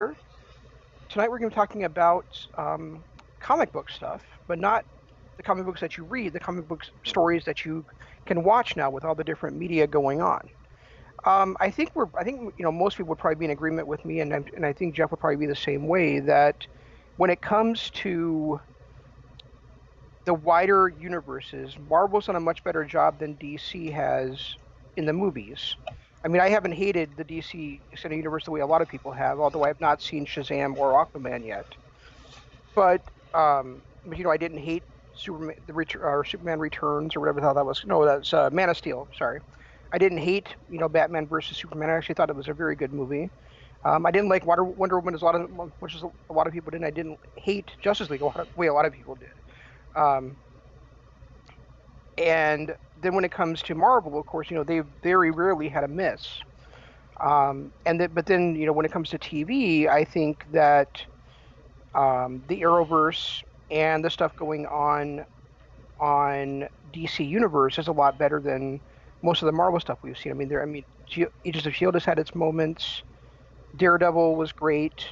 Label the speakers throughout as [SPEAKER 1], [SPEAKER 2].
[SPEAKER 1] Tonight we're going to be talking about comic book stuff, but not the comic books that you read, the comic book stories that you can watch now with all the different media going on. I think most people would probably be in agreement with me, and I think Jeff would probably be the same way that when it comes to the wider universes, Marvel's done a much better job than DC has in the movies. I mean, I haven't hated the DC Extended Universe the way a lot of people have, although I have not seen Shazam or Aquaman yet. But I didn't hate Superman Returns or whatever the hell that was. No, that's Man of Steel. Sorry, I didn't hate Batman versus Superman. I actually thought it was a very good movie. I didn't like Wonder Woman as much as a lot of people didn't. I didn't hate Justice League the way a lot of people did. Um, and then when it comes to Marvel, of course, they very rarely had a miss. But then when it comes to TV, I think that the Arrowverse and the stuff going on DC Universe is a lot better than most of the Marvel stuff we've seen. Agents of Shield has had its moments. Daredevil was great.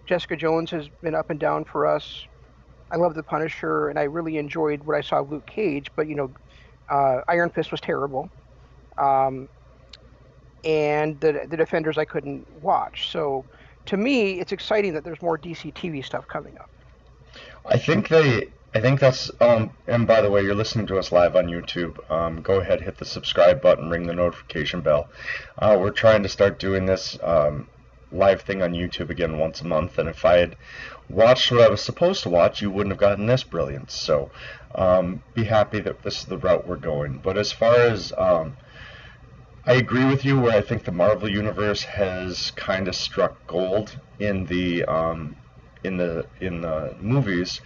[SPEAKER 1] Jessica Jones has been up and down for us. I love the Punisher, and I really enjoyed what I saw of Luke Cage. But Iron Fist was terrible, and the Defenders I couldn't watch. So to me, it's exciting that there's more DC TV stuff coming up.
[SPEAKER 2] I think that's and by the way, you're listening to us live on YouTube. Go ahead, hit the subscribe button, ring the notification bell. We're trying to start doing this live thing on YouTube again once a month, and if I had watched what I was supposed to watch, you wouldn't have gotten this brilliance. So be happy that this is the route we're going. But as far as I agree with you where I think the Marvel Universe has kind of struck gold in the movies.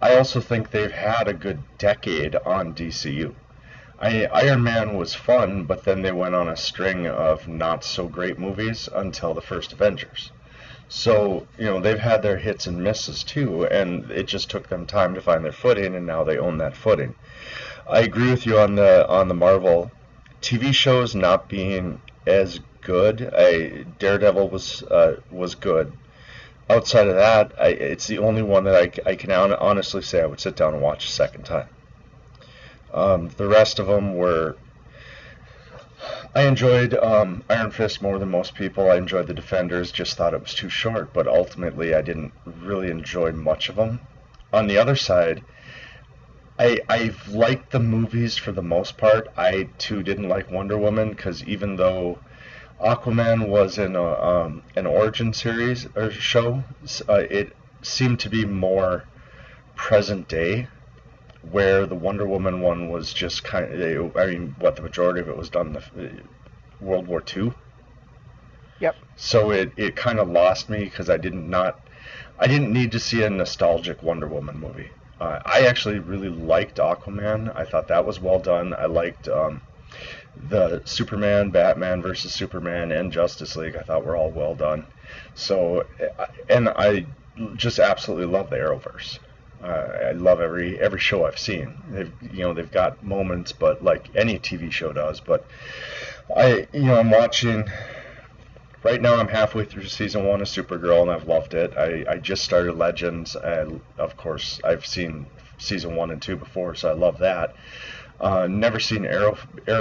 [SPEAKER 2] I also think they've had a good decade on DCU. Iron Man was fun, but then they went on a string of not so great movies until the first Avengers. So, they've had their hits and misses too, and it just took them time to find their footing, and now they own that footing. I agree with you on the Marvel TV shows not being as good. Daredevil was good. Outside of that, it's the only one that I can honestly say I would sit down and watch a second time. The rest of them were. I enjoyed Iron Fist more than most people. I enjoyed the Defenders, just thought it was too short, but ultimately I didn't really enjoy much of them. On the other side, I've liked the movies for the most part. I too didn't like Wonder Woman because even though Aquaman was in an origin series or show, it seemed to be more present day, where the Wonder Woman one was just kind of, the majority of it was done in the World War II.
[SPEAKER 1] Yep.
[SPEAKER 2] So it kind of lost me because I didn't need to see a nostalgic Wonder Woman movie. I actually really liked Aquaman. I thought that was well done. I liked the Superman, Batman versus Superman, and Justice League. I thought were all well done. So, and I just absolutely love the Arrowverse. I love every show I've seen. They've got moments, but like any TV show does. But I'm watching. Right now, I'm halfway through season 1 of Supergirl, and I've loved it. I just started Legends, and of course, I've seen season 1 and 2 before, so I love that. Never seen Arrow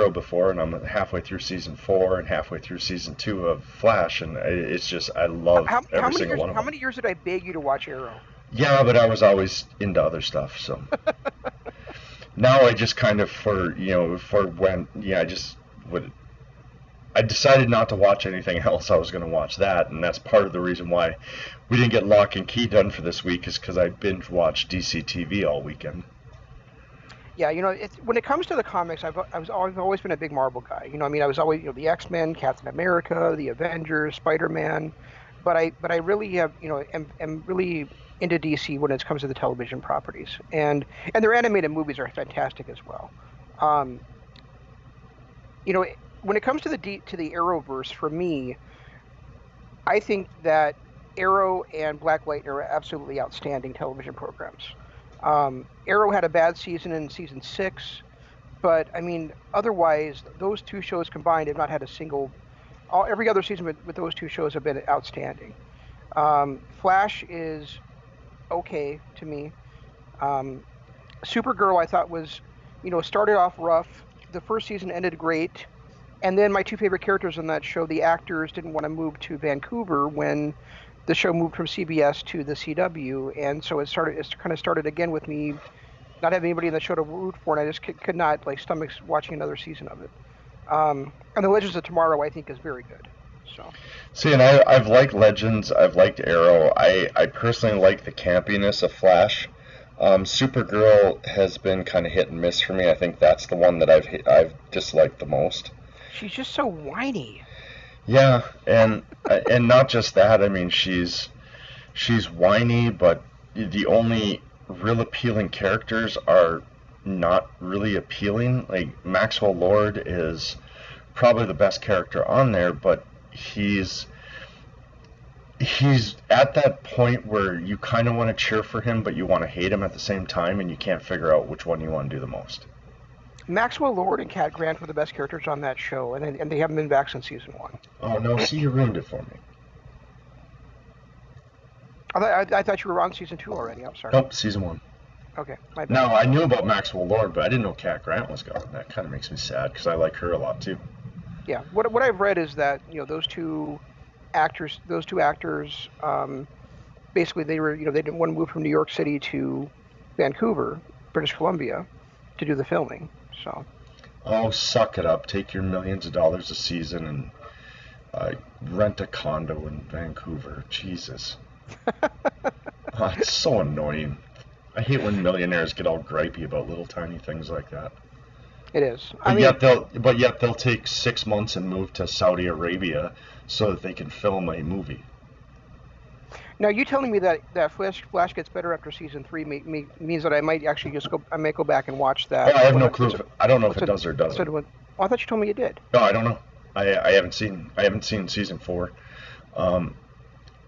[SPEAKER 2] before, and I'm halfway through season 4 and halfway through season 2 of Flash, and it's just I love every single one of them.
[SPEAKER 1] How many years did I beg you to watch Arrow?
[SPEAKER 2] Yeah, but I was always into other stuff, so now I just kind of I decided not to watch anything else. I was going to watch that, and that's part of the reason why we didn't get Lock and Key done for this week, is because I binge watched DC TV all weekend.
[SPEAKER 1] Yeah, when it comes to the comics, I've always been a big Marvel guy. I was always the X-Men, Captain America, the Avengers, Spider-Man, but I really have am really into DC when it comes to the television properties, and their animated movies are fantastic as well. When it comes to the Arrowverse, for me, I think that Arrow and Black Lightning are absolutely outstanding television programs. Arrow had a bad season in season 6, but otherwise, those two shows combined have not had a single. Every other season with those two shows have been outstanding. Flash is okay to me. Um, Supergirl, I thought was, started off rough. The first season ended great. And then my two favorite characters on that show, the actors didn't want to move to Vancouver when the show moved from CBS to the CW, and so it kind of started again with me not having anybody in the show to root for, and I just could not like stomach watching another season of it. And the Legends of Tomorrow, I think, is very good. So
[SPEAKER 2] See, and I've liked Legends, I've liked Arrow. I personally like the campiness of Flash. Supergirl has been kind of hit and miss for me. I think that's the one that I've disliked the most.
[SPEAKER 1] she's just so whiny.
[SPEAKER 2] Yeah, and not just that. I mean, she's whiny, but the only real appealing characters are not really appealing. Like Maxwell Lord is probably the best character on there, but he's at that point where you kind of want to cheer for him, but you want to hate him at the same time, and you can't figure out which one you want to do the most.
[SPEAKER 1] Maxwell Lord and Cat Grant were the best characters on that show, and they haven't been back since season one.
[SPEAKER 2] Oh no, see, you ruined it for me.
[SPEAKER 1] I thought you were on season two already. I'm sorry.
[SPEAKER 2] Nope, season one.
[SPEAKER 1] Okay, my bad.
[SPEAKER 2] No, I knew about Maxwell Lord, but I didn't know Cat Grant was gone. That kind of makes me sad because I like her a lot too.
[SPEAKER 1] Yeah, what I've read is that those two actors, basically they didn't want to move from New York City to Vancouver, British Columbia, to do the filming. So.
[SPEAKER 2] Oh, suck it up! Take your millions of dollars a season and rent a condo in Vancouver. Jesus, oh, it's so annoying. I hate when millionaires get all gripey about little tiny things like that.
[SPEAKER 1] It is.
[SPEAKER 2] But yet they'll take 6 months and move to Saudi Arabia so that they can film a movie.
[SPEAKER 1] Now, you telling me that Flash gets better after season 3 means that I might actually I might go back and watch that.
[SPEAKER 2] Oh, I have no clue. I don't know if it does or doesn't.
[SPEAKER 1] Oh, I thought you told me you did.
[SPEAKER 2] No, I don't know. I haven't seen season 4.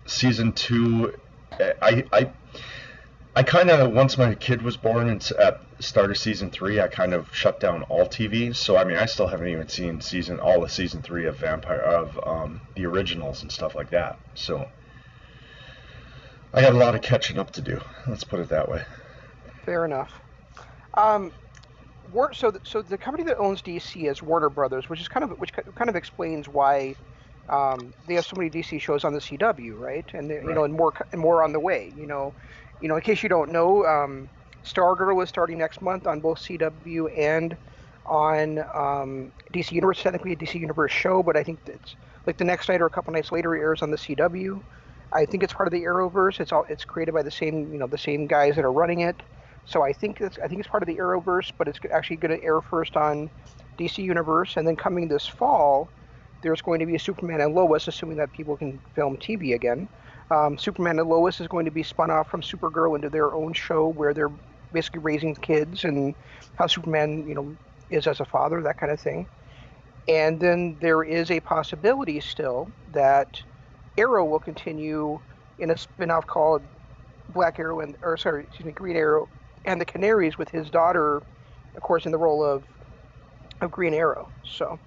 [SPEAKER 2] Season 2, I kind of, once my kid was born and at the start of season 3, I kind of shut down all TV. So I mean, I still haven't even seen all of season 3 of the originals and stuff like that. So I got a lot of catching up to do. Let's put it that way.
[SPEAKER 1] Fair enough. So the company that owns DC is Warner Brothers, which kind of explains why they have so many DC shows on the CW, right? And
[SPEAKER 2] Right.
[SPEAKER 1] And more on the way. In case you don't know, Stargirl is starting next month on both CW and on DC Universe. Technically a DC Universe show, but I think it's like the next night or a couple nights later it airs on the CW. I think it's part of the Arrowverse. It's created by the same guys that are running it. So I think it's part of the Arrowverse, but it's actually going to air first on DC Universe, and then coming this fall, there's going to be a Superman and Lois, assuming that people can film TV again. Superman and Lois is going to be spun off from Supergirl into their own show where they're basically raising kids and how Superman, is as a father, that kind of thing. And then there is a possibility still that Arrow will continue in a spin-off called Green Arrow and the Canaries, with his daughter, of course, in the role of Green Arrow. So,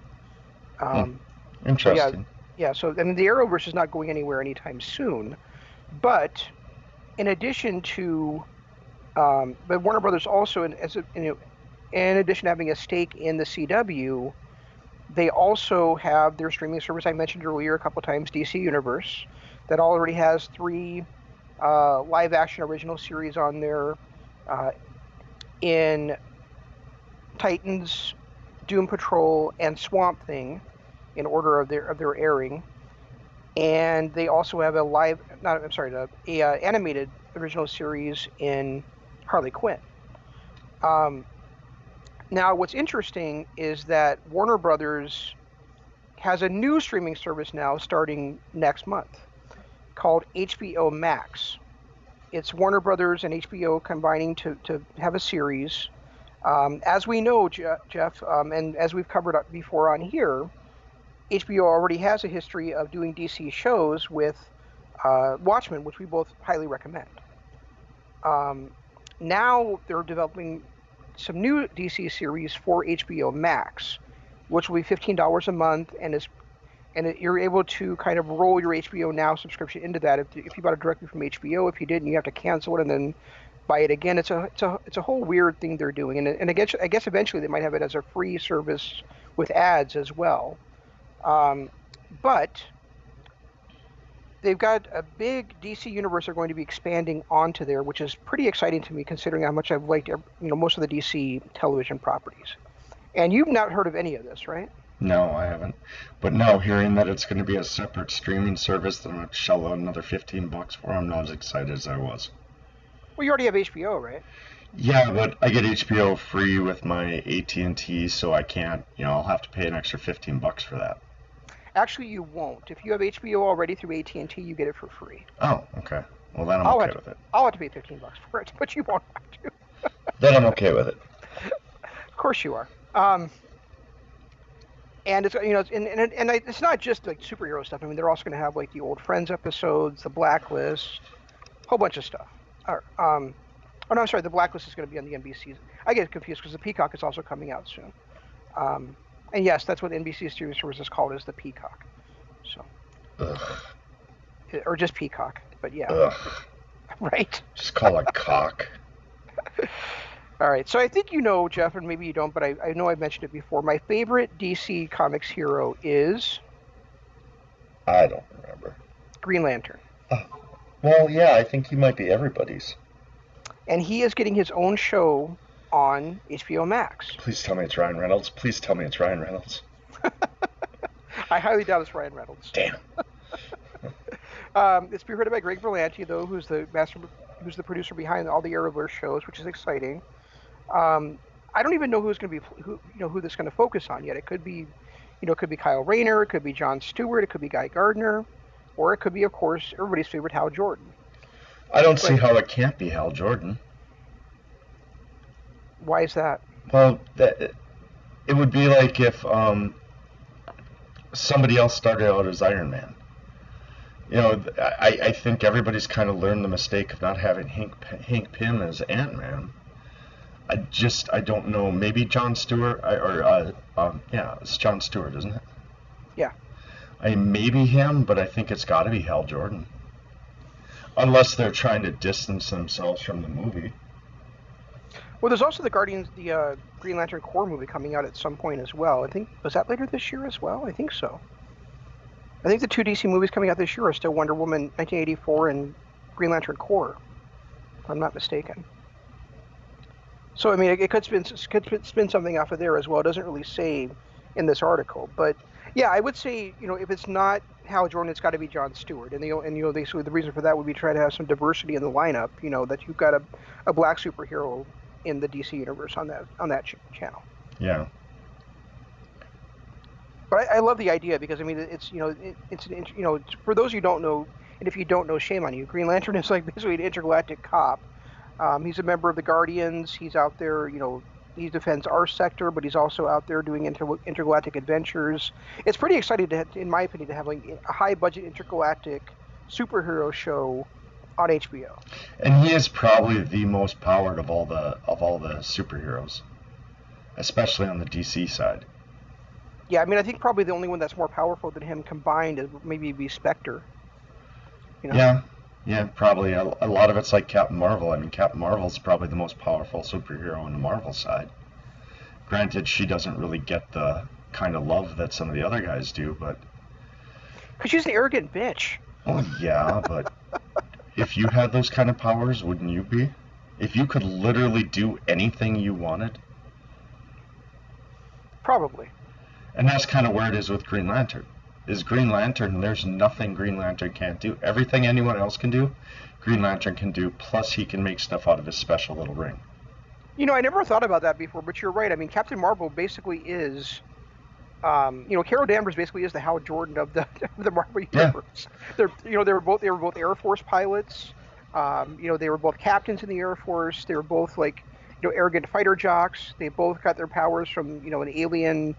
[SPEAKER 2] Interesting.
[SPEAKER 1] yeah. So I mean, the Arrowverse is not going anywhere anytime soon. But in addition to, but Warner Brothers also, in addition to having a stake in the CW, they also have their streaming service I mentioned earlier a couple times, DC Universe, that already has 3 live-action original series on there in Titans, Doom Patrol, and Swamp Thing, in order of their airing. And they also have animated original series in Harley Quinn. Now, what's interesting is that Warner Brothers has a new streaming service now starting next month called HBO Max. It's Warner Brothers and HBO combining to have a series. As we know, Jeff, and as we've covered up before on here, HBO already has a history of doing DC shows with Watchmen, which we both highly recommend. Now they're developing some new DC series for HBO Max, which will be $15 a month and is and you're able to kind of roll your HBO Now subscription into that. If you bought it directly from HBO, if you didn't, you have to cancel it and then buy it again. It's a whole weird thing they're doing, and I guess eventually they might have it as a free service with ads as well. But they've got a big DC universe they're going to be expanding onto there, which is pretty exciting to me considering how much I've liked most of the DC television properties. And you've not heard of any of this, right?
[SPEAKER 2] No, I haven't. But now hearing that it's going to be a separate streaming service that I'm going to shell out another $15 for, I'm not as excited as I was.
[SPEAKER 1] Well, you already have HBO, right?
[SPEAKER 2] Yeah, but I get HBO free with my AT&T, so I can't, I'll have to pay an extra $15 for that.
[SPEAKER 1] Actually, you won't. If you have HBO already through AT&T, you get it for free.
[SPEAKER 2] Oh, okay. Well, then I'm okay with it.
[SPEAKER 1] I'll have to pay $15 for it, but you won't have to.
[SPEAKER 2] Then I'm okay with it.
[SPEAKER 1] Of course you are. And it's it's not just like superhero stuff. I mean, they're also going to have like the old Friends episodes, the Blacklist, a whole bunch of stuff. Oh no, I'm sorry. The Blacklist is going to be on the NBC. I get confused because the Peacock is also coming out soon. And yes, that's what NBC streaming service is called, is the Peacock. So, or just Peacock, but yeah.
[SPEAKER 2] Ugh.
[SPEAKER 1] Right.
[SPEAKER 2] Just call it cock.
[SPEAKER 1] All right, so I think you know, Jeff, and maybe you don't, but I know I've mentioned it before. My favorite DC Comics hero is...
[SPEAKER 2] I don't remember.
[SPEAKER 1] Green Lantern.
[SPEAKER 2] Well, yeah, I think he might be everybody's.
[SPEAKER 1] And he is getting his own show on HBO Max.
[SPEAKER 2] Please tell me it's Ryan Reynolds. Please tell me it's Ryan Reynolds.
[SPEAKER 1] I highly doubt it's Ryan Reynolds.
[SPEAKER 2] Damn.
[SPEAKER 1] It's spearheaded by Greg Berlanti, though, who's the producer behind all the Arrowverse shows, which is exciting. I don't even know who this is going to focus on yet. It could be, it could be Kyle Rayner, it could be Jon Stewart, it could be Guy Gardner, or it could be, of course, everybody's favorite Hal Jordan.
[SPEAKER 2] I don't see how it can't be Hal Jordan.
[SPEAKER 1] Why is that?
[SPEAKER 2] Well, it would be like if somebody else started out as Iron Man. I think everybody's kind of learned the mistake of not having Hank Pym as Ant-Man. I don't know. Maybe Jon Stewart, it's Jon Stewart, isn't it?
[SPEAKER 1] Yeah.
[SPEAKER 2] Maybe him, but I think it's got to be Hal Jordan. Unless they're trying to distance themselves from the movie.
[SPEAKER 1] Well, there's also the Green Lantern Corps movie coming out at some point as well. I think, was that later this year as well? I think so. I think the two DC movies coming out this year are still Wonder Woman 1984 and Green Lantern Corps, if I'm not mistaken. So, I mean, it could spin something off of there as well. It doesn't really say in this article. But, yeah, I would say, if it's not Hal Jordan, it's got to be Jon Stewart. And, the reason for that would be try to have some diversity in the lineup, that you've got a black superhero in the DC universe on that channel.
[SPEAKER 2] Yeah.
[SPEAKER 1] But I love the idea because, I mean, it's for those who don't know, and if you don't know, shame on you. Green Lantern is like basically an intergalactic cop. He's a member of the Guardians. He's out there, he defends our sector, but he's also out there doing intergalactic adventures. It's pretty exciting in my opinion, to have like a high-budget intergalactic superhero show on HBO.
[SPEAKER 2] And he is probably the most powered of all the superheroes, especially on the DC side.
[SPEAKER 1] Yeah, I mean, I think probably the only one that's more powerful than him combined is maybe be Spectre.
[SPEAKER 2] Yeah, probably. A lot of it's like Captain Marvel. I mean, Captain Marvel's probably the most powerful superhero on the Marvel side. Granted, she doesn't really get the kind of love that some of the other guys do, but...
[SPEAKER 1] Because she's an arrogant bitch.
[SPEAKER 2] Oh, yeah, but if you had those kind of powers, wouldn't you be? If you could literally do anything you wanted?
[SPEAKER 1] Probably.
[SPEAKER 2] And that's kind of where it is with Green Lantern. Green Lantern, there's nothing Green Lantern can't do. Everything anyone else can do, Green Lantern can do, plus he can make stuff out of his special little ring.
[SPEAKER 1] I never thought about that before, but you're right. I mean, Captain Marvel basically is, Carol Danvers basically is the Hal Jordan of the Marvel universe. Yeah. They were both Air Force pilots. They were both captains in the Air Force. They were both like, arrogant fighter jocks. They both got their powers from, an alien.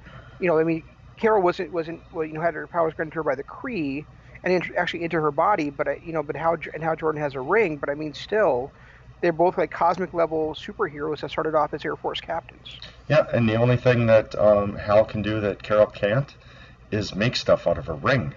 [SPEAKER 1] Carol had her powers granted to her by the Kree, and actually into her body. But Hal Jordan has a ring. But I mean, still, they're both like cosmic level superheroes that started off as Air Force captains.
[SPEAKER 2] Yeah, and the only thing that Hal can do that Carol can't is make stuff out of a ring.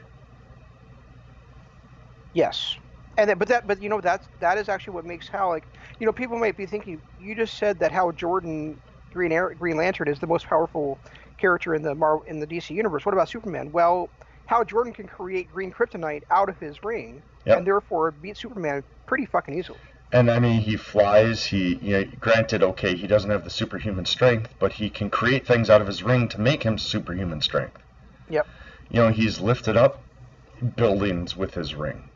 [SPEAKER 1] Yes. But you know, that is actually what makes Hal, like, you know, people might be thinking, you just said that Hal Jordan, Green Lantern, is the most powerful character in the DC universe. What about Superman? Well, Hal Jordan can create green kryptonite out of his ring,
[SPEAKER 2] Yep.
[SPEAKER 1] and therefore beat Superman pretty fucking easily.
[SPEAKER 2] And I mean, he flies. Granted, okay, he doesn't have the superhuman strength, but he can create things out of his ring to make him superhuman strength.
[SPEAKER 1] Yep.
[SPEAKER 2] He's lifted up buildings with his ring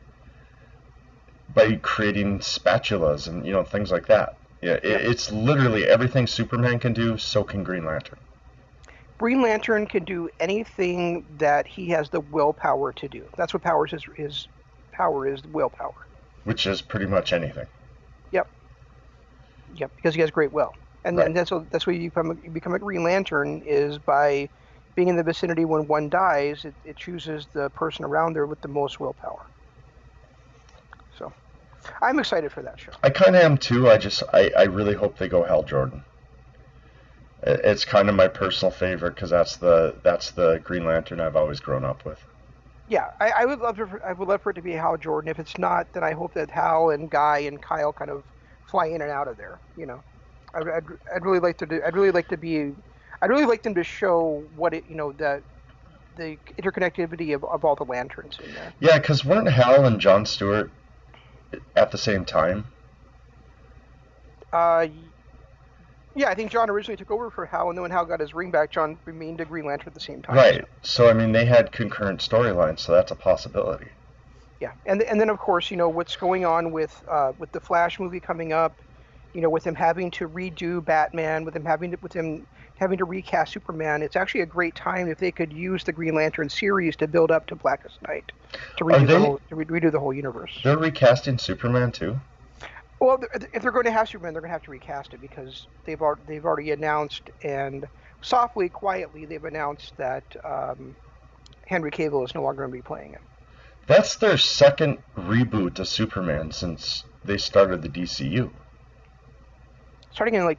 [SPEAKER 2] by creating spatulas and things like that. Yeah, yep. It's literally everything Superman can do, so can Green Lantern.
[SPEAKER 1] Green Lantern can do anything that he has the willpower to do. That's what powers his power is, willpower.
[SPEAKER 2] Which is pretty much anything.
[SPEAKER 1] Yep, because he has great will. And
[SPEAKER 2] right.
[SPEAKER 1] then that's why you become a Green Lantern, is by being in the vicinity when one dies, it chooses the person around there with the most willpower. So I'm excited for that show.
[SPEAKER 2] I kind of am too. I really hope they go Hal Jordan. It's kind of my personal favorite because that's the Green Lantern I've always grown up with.
[SPEAKER 1] Yeah, I would love for it to be Hal Jordan. If it's not, then I hope that Hal and Guy and Kyle kind of fly in and out of there. I'd really like them to show what the interconnectivity of all the lanterns in there.
[SPEAKER 2] Yeah, because weren't Hal and Jon Stewart at the same time?
[SPEAKER 1] Yeah, I think John originally took over for Hal, and then when Hal got his ring back, John remained a Green Lantern at the same time.
[SPEAKER 2] Right. So I mean, they had concurrent storylines, so that's a possibility.
[SPEAKER 1] Yeah, and then of course, what's going on with the Flash movie coming up, with him having to redo Batman, with him having to recast Superman. It's actually a great time if they could use the Green Lantern series to build up to Blackest Night, to redo the whole universe.
[SPEAKER 2] They're recasting Superman too?
[SPEAKER 1] Well, if they're going to have Superman, they're going to have to recast it because they've already announced, and softly, quietly, they've announced that Henry Cavill is no longer going to be playing it.
[SPEAKER 2] That's their second reboot of Superman since they started the DCU.
[SPEAKER 1] Starting in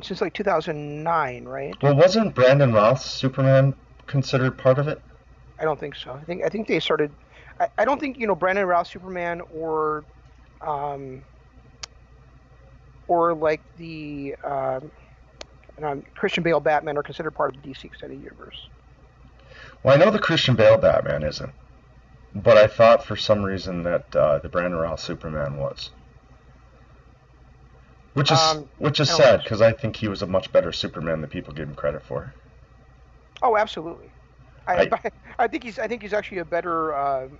[SPEAKER 1] since 2009, right?
[SPEAKER 2] Well, wasn't Brandon Routh's Superman considered part of it?
[SPEAKER 1] I don't think so. I think they started. I don't think Brandon Routh's Superman or like the Christian Bale Batman are considered part of the DC Extended Universe.
[SPEAKER 2] Well, I know the Christian Bale Batman isn't, but I thought for some reason that the Brandon Routh Superman was. Which is sad because I think he was a much better Superman than people give him credit for.
[SPEAKER 1] Oh, absolutely. I think he's actually a better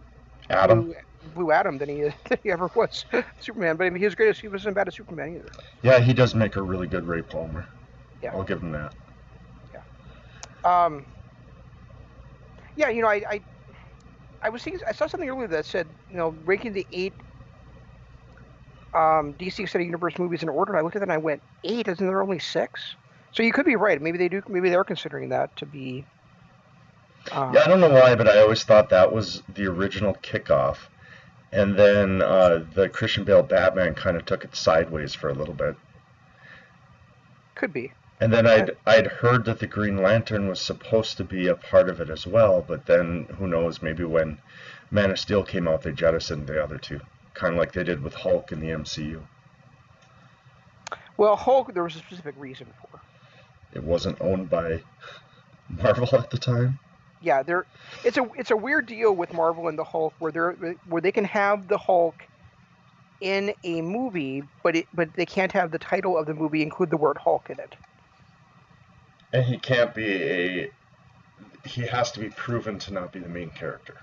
[SPEAKER 2] Adam.
[SPEAKER 1] Blue Adam than he ever was Superman. But I mean, he was great. He wasn't bad as Superman either.
[SPEAKER 2] Yeah, he does make a really good Ray Palmer.
[SPEAKER 1] Yeah,
[SPEAKER 2] I'll give him that.
[SPEAKER 1] Yeah. Yeah, I saw something earlier that said, ranking the 8 DC Extended Universe movies in order. And I looked at that and I went, 8? Isn't there only 6? So you could be right. Maybe they do. Maybe they're considering that to be.
[SPEAKER 2] Yeah, I don't know why, but I always thought that was the original kickoff, and then the Christian Bale Batman kind of took it sideways for a little bit.
[SPEAKER 1] Could be.
[SPEAKER 2] And then I'd heard that the Green Lantern was supposed to be a part of it as well, but then who knows? Maybe when Man of Steel came out, they jettisoned the other two, kind of like they did with Hulk in the MCU.
[SPEAKER 1] Well, Hulk, there was a specific reason for.
[SPEAKER 2] It wasn't owned by Marvel at the time.
[SPEAKER 1] Yeah, it's a weird deal with Marvel and the Hulk where they can have the Hulk in a movie, but they can't have the title of the movie include the word Hulk in it.
[SPEAKER 2] And he has to be proven to not be the main character.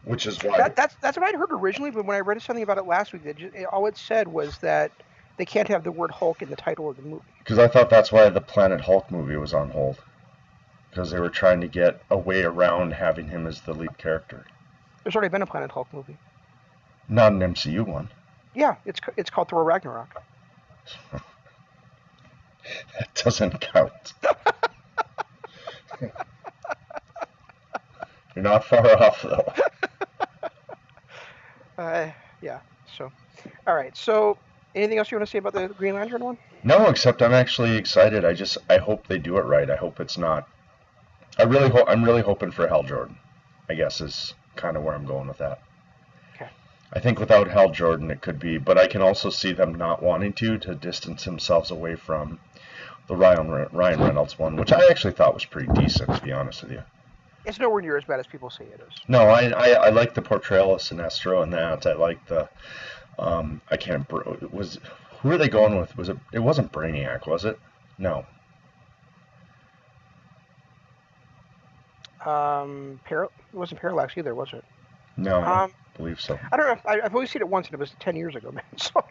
[SPEAKER 2] Which is why
[SPEAKER 1] that's what I'd heard originally, but when I read something about it last week, all it said was that they can't have the word Hulk in the title of the movie.
[SPEAKER 2] Because I thought that's why the Planet Hulk movie was on hold. Because they were trying to get a way around having him as the lead character.
[SPEAKER 1] There's already been a Planet Hulk movie.
[SPEAKER 2] Not an MCU one.
[SPEAKER 1] Yeah, it's called Thor Ragnarok.
[SPEAKER 2] That doesn't count. You're not far off, though.
[SPEAKER 1] Yeah, so. All right, so anything else you want to say about the Green Lantern one?
[SPEAKER 2] No, except I'm actually excited. I hope they do it right. I hope it's not I'm really hoping for Hal Jordan, I guess is kind of where I'm going with that.
[SPEAKER 1] Okay.
[SPEAKER 2] I think without Hal Jordan it could be, but I can also see them not wanting to distance themselves away from the Ryan Reynolds one, which I actually thought was pretty decent, to be honest with you.
[SPEAKER 1] It's nowhere near as bad as people say it is.
[SPEAKER 2] No, I like the portrayal of Sinestro in that. I like the I can't was who are they going with? Was it wasn't Brainiac, was it? No.
[SPEAKER 1] It wasn't Parallax either, was it?
[SPEAKER 2] No, I
[SPEAKER 1] Um,
[SPEAKER 2] don't believe so.
[SPEAKER 1] I don't know. I've only seen it once, and it was 10 years ago, man. So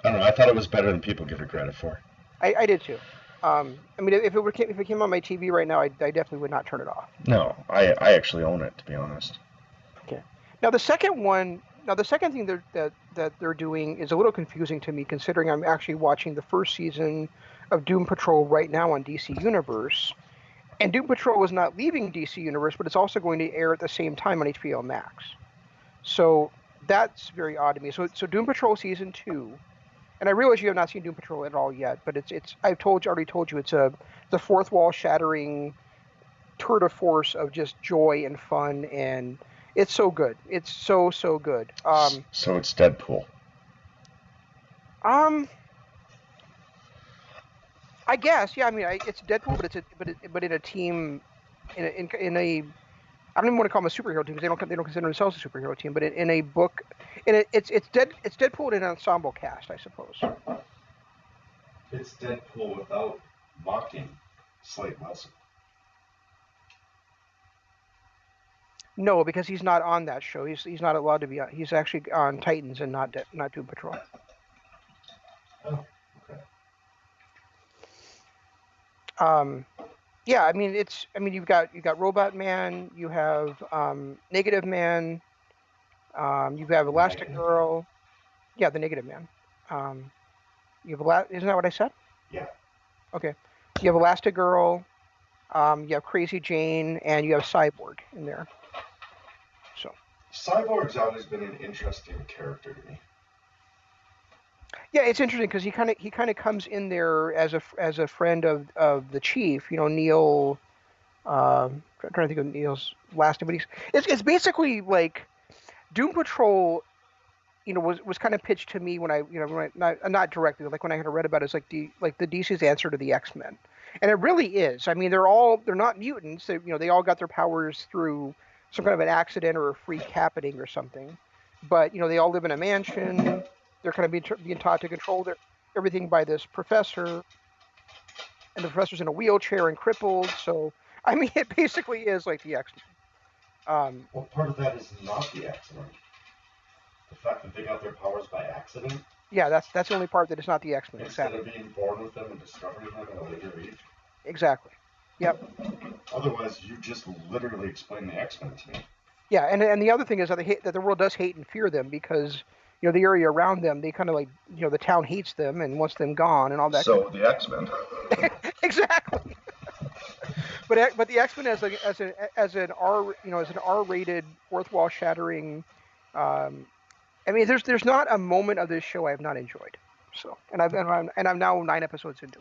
[SPEAKER 2] I don't know. I thought it was better than people give it credit for.
[SPEAKER 1] I did too. I mean, if it came on my TV right now, I definitely would not turn it off.
[SPEAKER 2] No, I actually own it, to be honest.
[SPEAKER 1] Okay. Now the second one. Now the second thing that they're doing is a little confusing to me, considering I'm actually watching the first season of Doom Patrol right now on DC Universe, and Doom Patrol is not leaving DC Universe, but it's also going to air at the same time on HBO Max. So that's very odd to me. So Doom Patrol season 2, and I realize you have not seen Doom Patrol at all yet, but it's already told you it's the fourth wall shattering tour de force of just joy and fun, and it's so good. It's so good.
[SPEAKER 2] So it's Deadpool.
[SPEAKER 1] I guess, yeah. I mean, it's Deadpool, but in a team, in a I don't even want to call them a superhero team because they don't consider themselves a superhero team. But in a book, it's Deadpool in an ensemble cast, I suppose.
[SPEAKER 2] It's Deadpool without mocking Slade Wilson.
[SPEAKER 1] No, because he's not on that show. He's not allowed to be on. He's actually on Titans and not Doom Patrol.
[SPEAKER 2] Oh, okay.
[SPEAKER 1] Yeah, I mean you've got Robot Man, you have Negative Man, you have Elastic Girl. Yeah, the Negative Man. You have isn't that what I said?
[SPEAKER 2] Yeah.
[SPEAKER 1] Okay. You have Elastic Girl, you have Crazy Jane, and you have Cyborg in there. So
[SPEAKER 2] Cyborg's always been an interesting character to me.
[SPEAKER 1] yeah, it's interesting because he kind of comes in there as a friend of the Chief. You know, Neil. I'm trying to think of Neil's last name, but it's basically like Doom Patrol. You know, was kind of pitched to me when not directly, like when I had read about it, it's like the DC's answer to the X-Men, and it really is. I mean, they're not mutants. They all got their powers through some kind of an accident or a freak happening or something, but they all live in a mansion. They're kind of being taught to control everything by this professor, and the professor's in a wheelchair and crippled. So I mean, it basically is like the X-Men.
[SPEAKER 2] Well, part of that is not the X-Men. The fact that they got their powers by accident.
[SPEAKER 1] Yeah, that's the only part that is not the X-Men.
[SPEAKER 2] Instead of being born with them and discovering them at a later age.
[SPEAKER 1] Exactly. Yep.
[SPEAKER 2] Otherwise, you just literally explain the X-Men to me.
[SPEAKER 1] Yeah, and the other thing is that the world does hate and fear them because the area around them, they kind of like the town hates them and wants them gone and all that.
[SPEAKER 2] So the X-Men.
[SPEAKER 1] Exactly. but the X-Men as an R-rated fourth wall shattering. I mean, there's not a moment of this show I have not enjoyed. So, and I'm now 9 episodes into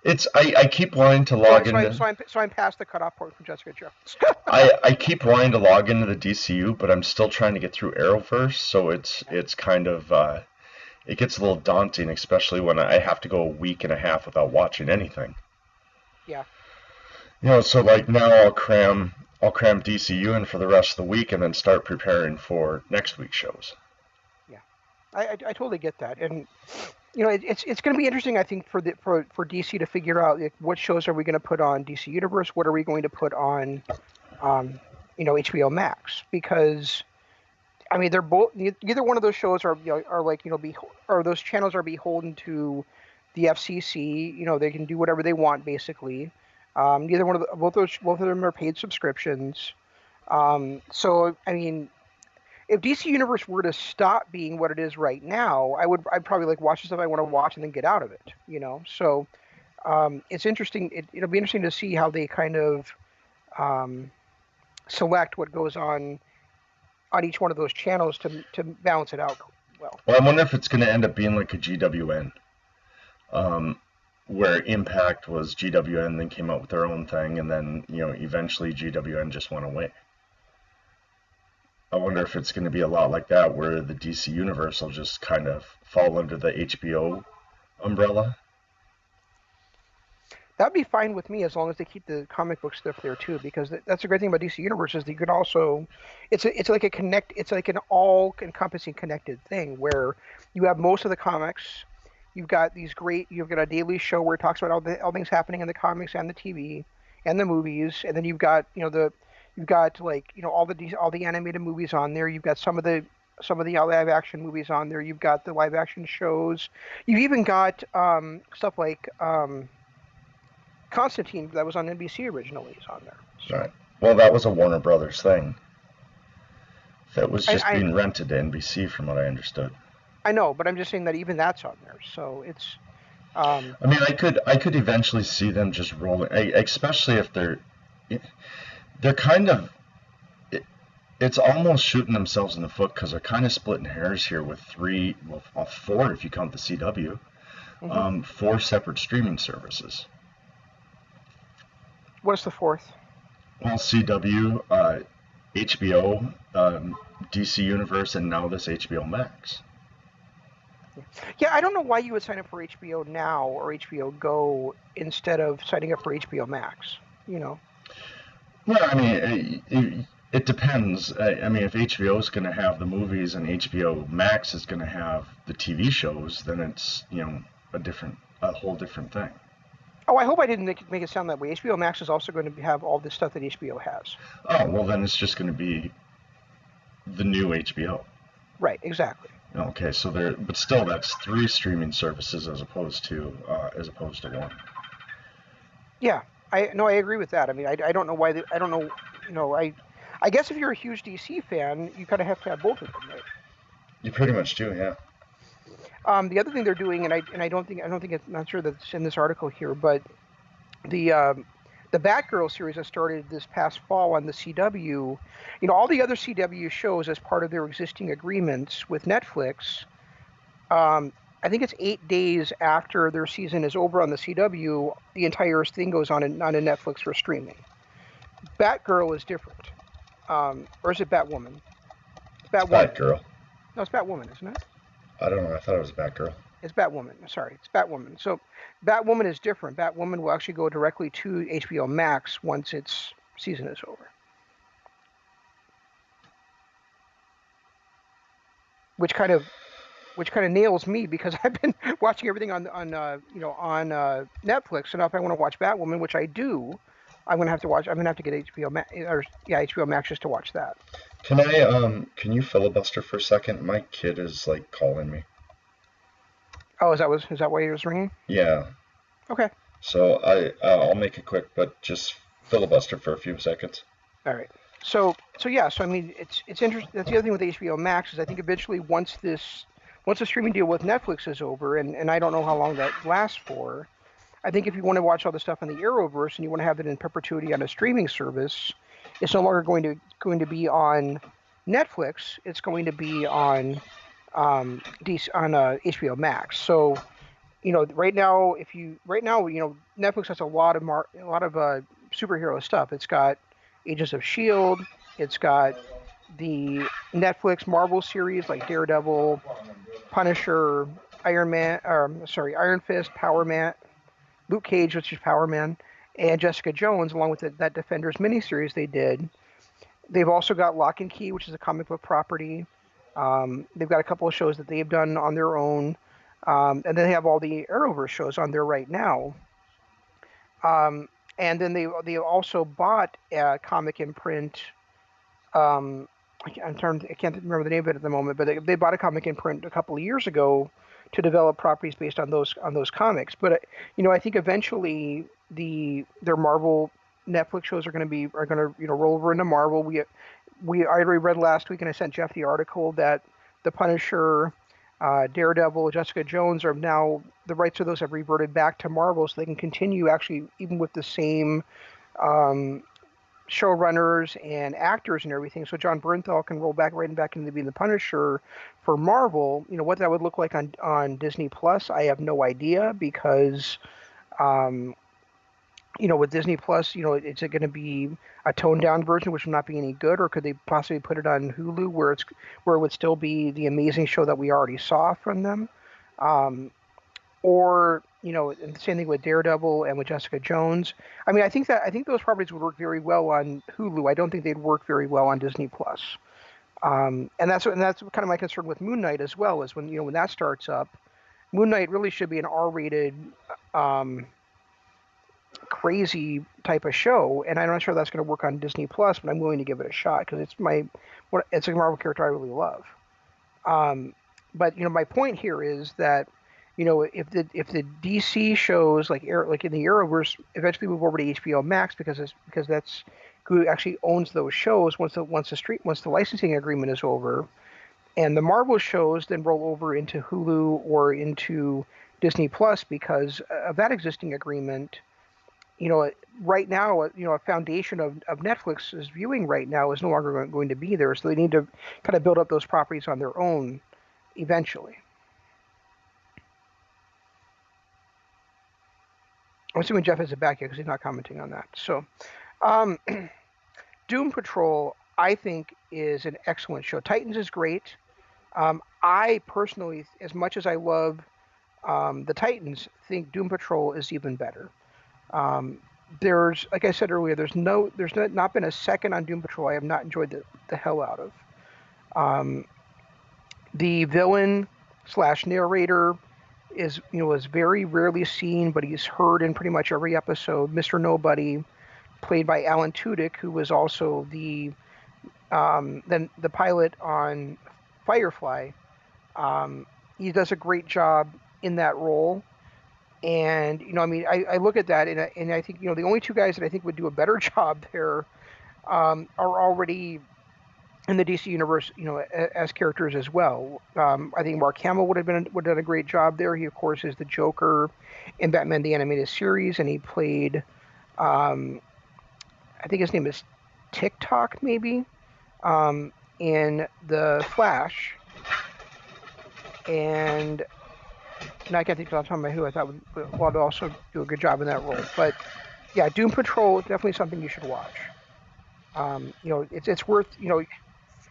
[SPEAKER 1] it.
[SPEAKER 2] I keep wanting to log in.
[SPEAKER 1] So I'm past the cutoff point for Jessica Jones.
[SPEAKER 2] I keep wanting to log into the DCU, but I'm still trying to get through Arrowverse, so it's kind of it gets a little daunting, especially when I have to go a week and a half without watching anything.
[SPEAKER 1] Yeah.
[SPEAKER 2] So like now I'll cram DCU in for the rest of the week and then start preparing for next week's shows.
[SPEAKER 1] Yeah, I totally get that, and it's going to be interesting, I think, for DC to figure out what shows are we going to put on DC Universe, what are we going to put on, HBO Max, because I mean they're both either one of those shows are those channels are beholden to the FCC. They can do whatever they want basically. Neither one of both of them are paid subscriptions. So I mean, if DC Universe were to stop being what it is right now, I'd probably watch the stuff I want to watch and then get out of it. So it's interesting. It'll be interesting to see how they kind of select what goes on each one of those channels to balance it out well.
[SPEAKER 2] Well, I wonder if it's going to end up being like a GWN. where Impact was GWN, then came out with their own thing, and then eventually GWN just went away. I wonder if it's going to be a lot like that, where the DC Universe will just kind of fall under the HBO umbrella.
[SPEAKER 1] That'd be fine with me as long as they keep the comic book stuff there too, because that's a great thing about DC Universe is that you could also, it's like it's like an all-encompassing connected thing where you have most of the comics, you've got a daily show where it talks about all things happening in the comics and the TV and the movies, and then you've got like all the animated movies on there. You've got some of the live action movies on there. You've got the live action shows. You've even got stuff like Constantine that was on NBC originally is on there. So.
[SPEAKER 2] Right. Well, that was a Warner Brothers thing. That was just
[SPEAKER 1] I
[SPEAKER 2] being rented to NBC, from what I understood.
[SPEAKER 1] I know, but I'm just saying that even that's on there. So it's.
[SPEAKER 2] I mean, I could eventually see them just rolling, especially if they're kind of. It's almost shooting themselves in the foot because they're kind of splitting hairs here with four if you count the CW, 4 separate streaming services.
[SPEAKER 1] What's the fourth?
[SPEAKER 2] Well, CW, HBO, DC Universe, and now this HBO Max.
[SPEAKER 1] Yeah, I don't know why you would sign up for HBO Now or HBO Go instead of signing up for HBO Max.
[SPEAKER 2] Well, I mean, it depends. I mean, if HBO is going to have the movies and HBO Max is going to have the TV shows, then it's a whole different thing.
[SPEAKER 1] Oh, I hope I didn't make it sound that way. HBO Max is also going to have all the stuff that HBO has.
[SPEAKER 2] Oh, well, then it's just going to be the new HBO.
[SPEAKER 1] Right, exactly.
[SPEAKER 2] Okay, so but still, that's 3 streaming services as opposed to 1.
[SPEAKER 1] Yeah, I agree with that. I mean, I don't know why. I don't know. I guess if you're a huge DC fan, you kind of have to have both of them, right?
[SPEAKER 2] You pretty much do, yeah.
[SPEAKER 1] The other thing they're doing, and I'm not sure that's in this article here, but the Batgirl series that started this past fall on the CW, all the other CW shows as part of their existing agreements with Netflix, I think it's 8 days after their season is over on the CW, the entire thing goes on a Netflix for streaming. Batgirl is different. Or is it Batwoman?
[SPEAKER 2] Batgirl.
[SPEAKER 1] No, it's Batwoman, isn't it?
[SPEAKER 2] I don't know. I thought it was Batgirl.
[SPEAKER 1] It's Batwoman. Sorry, it's Batwoman. So Batwoman is different. Batwoman will actually go directly to HBO Max once its season is over. Which kind of nails me because I've been watching everything on Netflix. So now if I want to watch Batwoman, which I do, I'm gonna have to get HBO Max just to watch that.
[SPEAKER 2] Can you filibuster for a second? My kid is like calling me.
[SPEAKER 1] Oh, is that why he was ringing?
[SPEAKER 2] Yeah.
[SPEAKER 1] Okay.
[SPEAKER 2] So I'll make it quick, but just filibuster for a few seconds.
[SPEAKER 1] All right. So I mean, it's interesting. That's the other thing with HBO Max is I think eventually once the streaming deal with Netflix is over, and I don't know how long that lasts for, I think if you want to watch all the stuff in the Arrowverse and you want to have it in perpetuity on a streaming service, it's no longer going to be on Netflix. It's going to be on HBO Max. So, right now, Netflix has a lot of superhero stuff. It's got Agents of S.H.I.E.L.D. It's got the Netflix Marvel series like Daredevil, Punisher, Iron Fist, Power Man, Luke Cage, which is Power Man, and Jessica Jones, along with that Defenders miniseries they did. They've also got Lock and Key, which is a comic book property. They've got a couple of shows that they've done on their own. And then they have all the Arrowverse shows on there right now. And then they also bought a comic imprint. I can't remember the name of it at the moment, but they bought a comic imprint a couple of years ago to develop properties based on those comics. But I think eventually their Marvel Netflix shows are going to roll over into Marvel. I already read last week, and I sent Jeff the article that the Punisher, Daredevil, Jessica Jones are now, the rights of those have reverted back to Marvel, so they can continue actually even with the same showrunners and actors and everything. So John Bernthal can roll back into being the Punisher for Marvel. What that would look like on Disney Plus, I have no idea, because With Disney Plus, is it going to be a toned down version which will not be any good, or could they possibly put it on Hulu where it would still be the amazing show that we already saw from them? Or and the same thing with Daredevil and with Jessica Jones. I mean, I think those properties would work very well on Hulu. I don't think they'd work very well on Disney Plus. And that's kind of my concern with Moon Knight as well. Is when that starts up, Moon Knight really should be an R-rated, crazy type of show, and I'm not sure that's going to work on Disney Plus, but I'm willing to give it a shot because it's a Marvel character I really love. But my point here is that if the DC shows like in the Arrowverse eventually move over to HBO Max because that's who actually owns those shows once the licensing agreement is over, and the Marvel shows then roll over into Hulu or into Disney Plus because of that existing agreement. Right now, a foundation of Netflix's viewing right now is no longer going to be there, so they need to kind of build up those properties on their own eventually. I'm assuming Jeff isn't back yet because he's not commenting on that. So, Doom Patrol, I think, is an excellent show. Titans is great. I personally, as much as I love the Titans, think Doom Patrol is even better. There's, like I said earlier, there's not been a second on Doom Patrol I have not enjoyed the hell out of. The villain / narrator is very rarely seen, but he's heard in pretty much every episode. Mr. Nobody, played by Alan Tudyk, who was also the pilot on Firefly. He does a great job in that role. And, I look at that and I think, the only two guys that I think would do a better job there are already in the DC universe, as characters as well. I think Mark Hamill would have done a great job there. He, of course, is the Joker in Batman the Animated Series, and he played, I think his name is TikTok, maybe, in The Flash. And now I can't think off the top of my head who I thought would also do a good job in that role. But yeah, Doom Patrol is definitely something you should watch.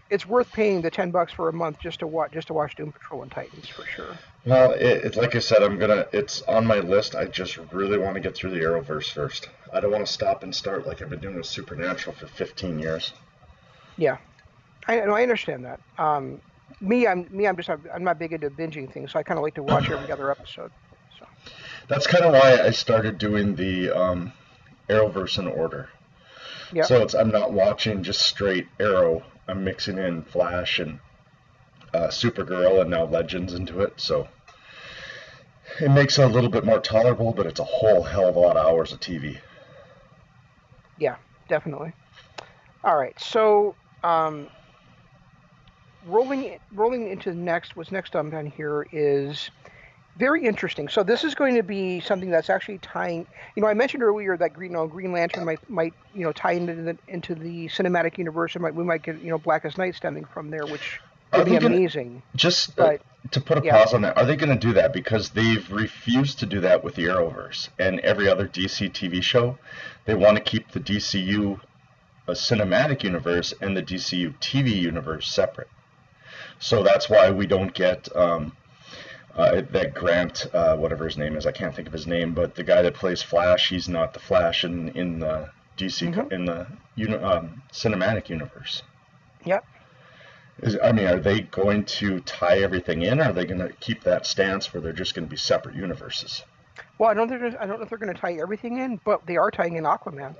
[SPEAKER 1] It's worth paying the $10 for a month just to watch Doom Patrol and Titans for sure.
[SPEAKER 2] Well, it's like I said, it's on my list. I just really want to get through the Arrowverse first. I don't want to stop and start like I've been doing with Supernatural for 15 years.
[SPEAKER 1] Yeah, I understand that. I'm not big into binging things, so I kind of like to watch every other episode. So
[SPEAKER 2] that's kind of why I started doing the Arrowverse in order.
[SPEAKER 1] Yeah.
[SPEAKER 2] So I'm not watching just straight Arrow. I'm mixing in Flash and Supergirl and now Legends into it, so it makes it a little bit more tolerable, but it's a whole hell of a lot of hours of TV.
[SPEAKER 1] Yeah, definitely. All right, so rolling into what's next on here is very interesting. So this is going to be something that's actually tying. I mentioned earlier that Green Lantern might tie into the cinematic universe, and we might get Blackest Night stemming from there, which would be amazing.
[SPEAKER 2] To put a pause on that, are they going to do that? Because they've refused to do that with the Arrowverse and every other DC TV show. They want to keep the DCU cinematic universe and the DCU TV universe separate. So that's why we don't get that Grant, whatever his name is, I can't think of his name, but the guy that plays Flash, he's not the Flash in the DC in the cinematic universe.
[SPEAKER 1] Yep.
[SPEAKER 2] Are they going to tie everything in, or are they going to keep that stance where they're just going to be separate universes?
[SPEAKER 1] Well, I don't know if they're going to tie everything in, but they are tying in Aquaman.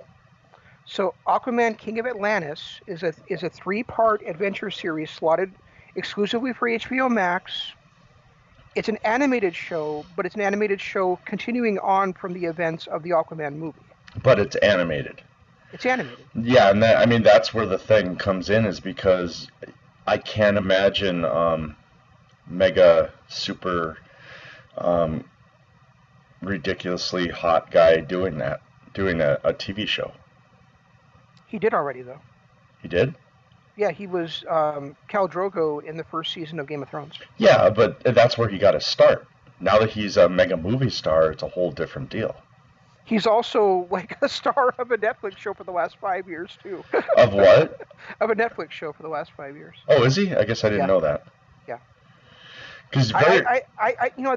[SPEAKER 1] So Aquaman, King of Atlantis is a 3-part adventure series slotted exclusively for HBO Max. It's an animated show, but it's an animated show continuing on from the events of the Aquaman movie.
[SPEAKER 2] But it's animated.
[SPEAKER 1] It's animated.
[SPEAKER 2] Yeah, and that's where the thing comes in, is because I can't imagine mega super ridiculously hot guy doing a TV show.
[SPEAKER 1] He did already, though.
[SPEAKER 2] He did?
[SPEAKER 1] Yeah, he was Khal Drogo in the first season of Game of Thrones.
[SPEAKER 2] Yeah, but that's where he got to start. Now that he's a mega movie star, it's a whole different deal.
[SPEAKER 1] He's also like a star of a Netflix show for the last 5 years too.
[SPEAKER 2] Of what?
[SPEAKER 1] Of a Netflix show for the last 5 years.
[SPEAKER 2] Oh, is he? I guess I didn't
[SPEAKER 1] Yeah,
[SPEAKER 2] know that.
[SPEAKER 1] yeah.
[SPEAKER 2] Because very.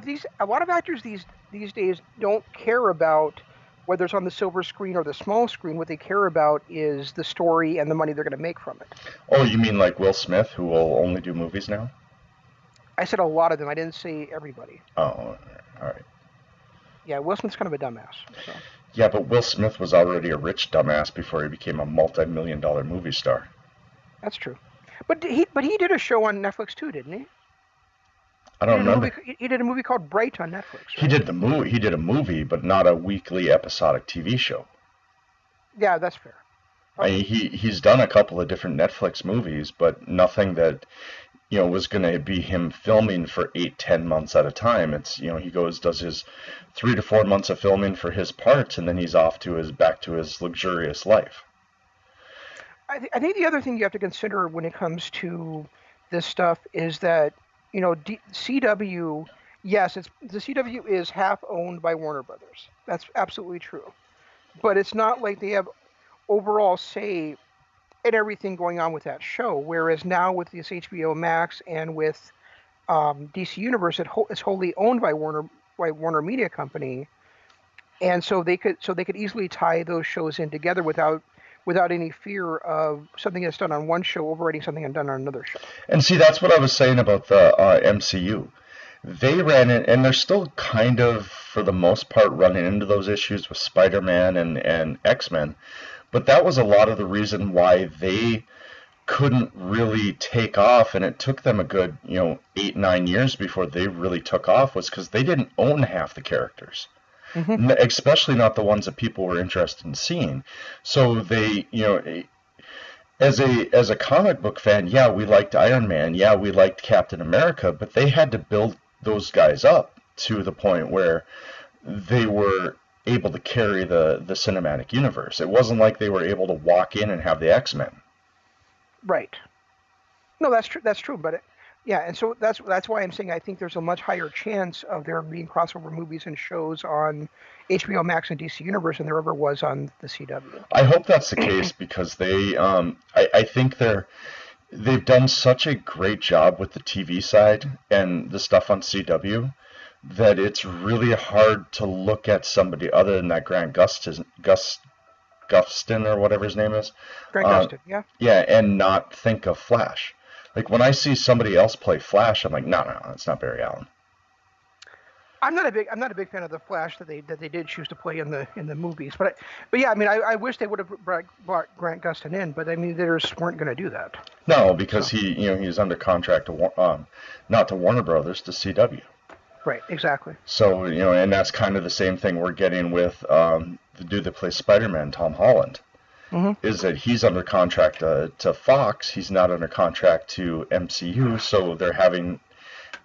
[SPEAKER 1] These a lot of actors these days don't care about whether it's on the silver screen or the small screen. What they care about is the story and the money they're going to make from it.
[SPEAKER 2] Oh, you mean like Will Smith, who will only do movies now?
[SPEAKER 1] I said a lot of them. I didn't say everybody.
[SPEAKER 2] Oh, all right.
[SPEAKER 1] Yeah, Will Smith's kind of a dumbass. So.
[SPEAKER 2] Yeah, but Will Smith was already a rich dumbass before he became a multi-million-dollar movie star.
[SPEAKER 1] That's true. But he did a show on Netflix too, didn't he?
[SPEAKER 2] I don't remember.
[SPEAKER 1] He did a movie called Bright on Netflix. Right?
[SPEAKER 2] He did the movie. He did a movie, but not a weekly episodic TV show.
[SPEAKER 1] Yeah, that's fair.
[SPEAKER 2] Okay. He's done a couple of different Netflix movies, but nothing that was going to be him filming for 8-10 months at a time. It's he does his 3 to 4 months of filming for his parts, and then he's off to back to his luxurious life.
[SPEAKER 1] I think the other thing you have to consider when it comes to this stuff is that CW, yes, the CW is half owned by Warner Brothers. That's absolutely true, but it's not like they have overall say in everything going on with that show. Whereas now with this HBO Max and with DC Universe, it's wholly owned by Warner Media Company, and so they could easily tie those shows in together without any fear of something that's done on one show overriding something that's done on another show.
[SPEAKER 2] And see, that's what I was saying about the MCU. They ran it, and they're still kind of, for the most part, running into those issues with Spider-Man and X-Men. But that was a lot of the reason why they couldn't really take off, and it took them a good 8-9 years before they really took off, was because they didn't own half the characters. Mm-hmm. Especially not the ones that people were interested in seeing. So they, as a comic book fan, yeah, we liked Iron Man, yeah, we liked Captain America, but they had to build those guys up to the point where they were able to carry the cinematic universe. It wasn't like they were able to walk in and have the X-Men.
[SPEAKER 1] Right. No, that's true. That's true, but yeah, and so that's why I'm saying I think there's a much higher chance of there being crossover movies and shows on HBO Max and DC Universe than there ever was on the CW.
[SPEAKER 2] I hope that's the case because they, I think they've done such a great job with the TV side and the stuff on CW that it's really hard to look at somebody other than that Grant Gustin or whatever his name is.
[SPEAKER 1] Grant Gustin, yeah.
[SPEAKER 2] Yeah, and not think of Flash. Like when I see somebody else play Flash, I'm like, no, that's not Barry Allen.
[SPEAKER 1] I'm not a big fan of the Flash that they did choose to play in the movies, but yeah, I mean, I wish they would have brought Grant Gustin in, but I mean, they just weren't going to do that.
[SPEAKER 2] No, because he's under contract to not to Warner Brothers, to CW.
[SPEAKER 1] Right, exactly.
[SPEAKER 2] So and that's kind of the same thing we're getting with the dude that plays Spider-Man, Tom Holland. Mm-hmm. Is that he's under contract to Fox, he's not under contract to MCU, so they're having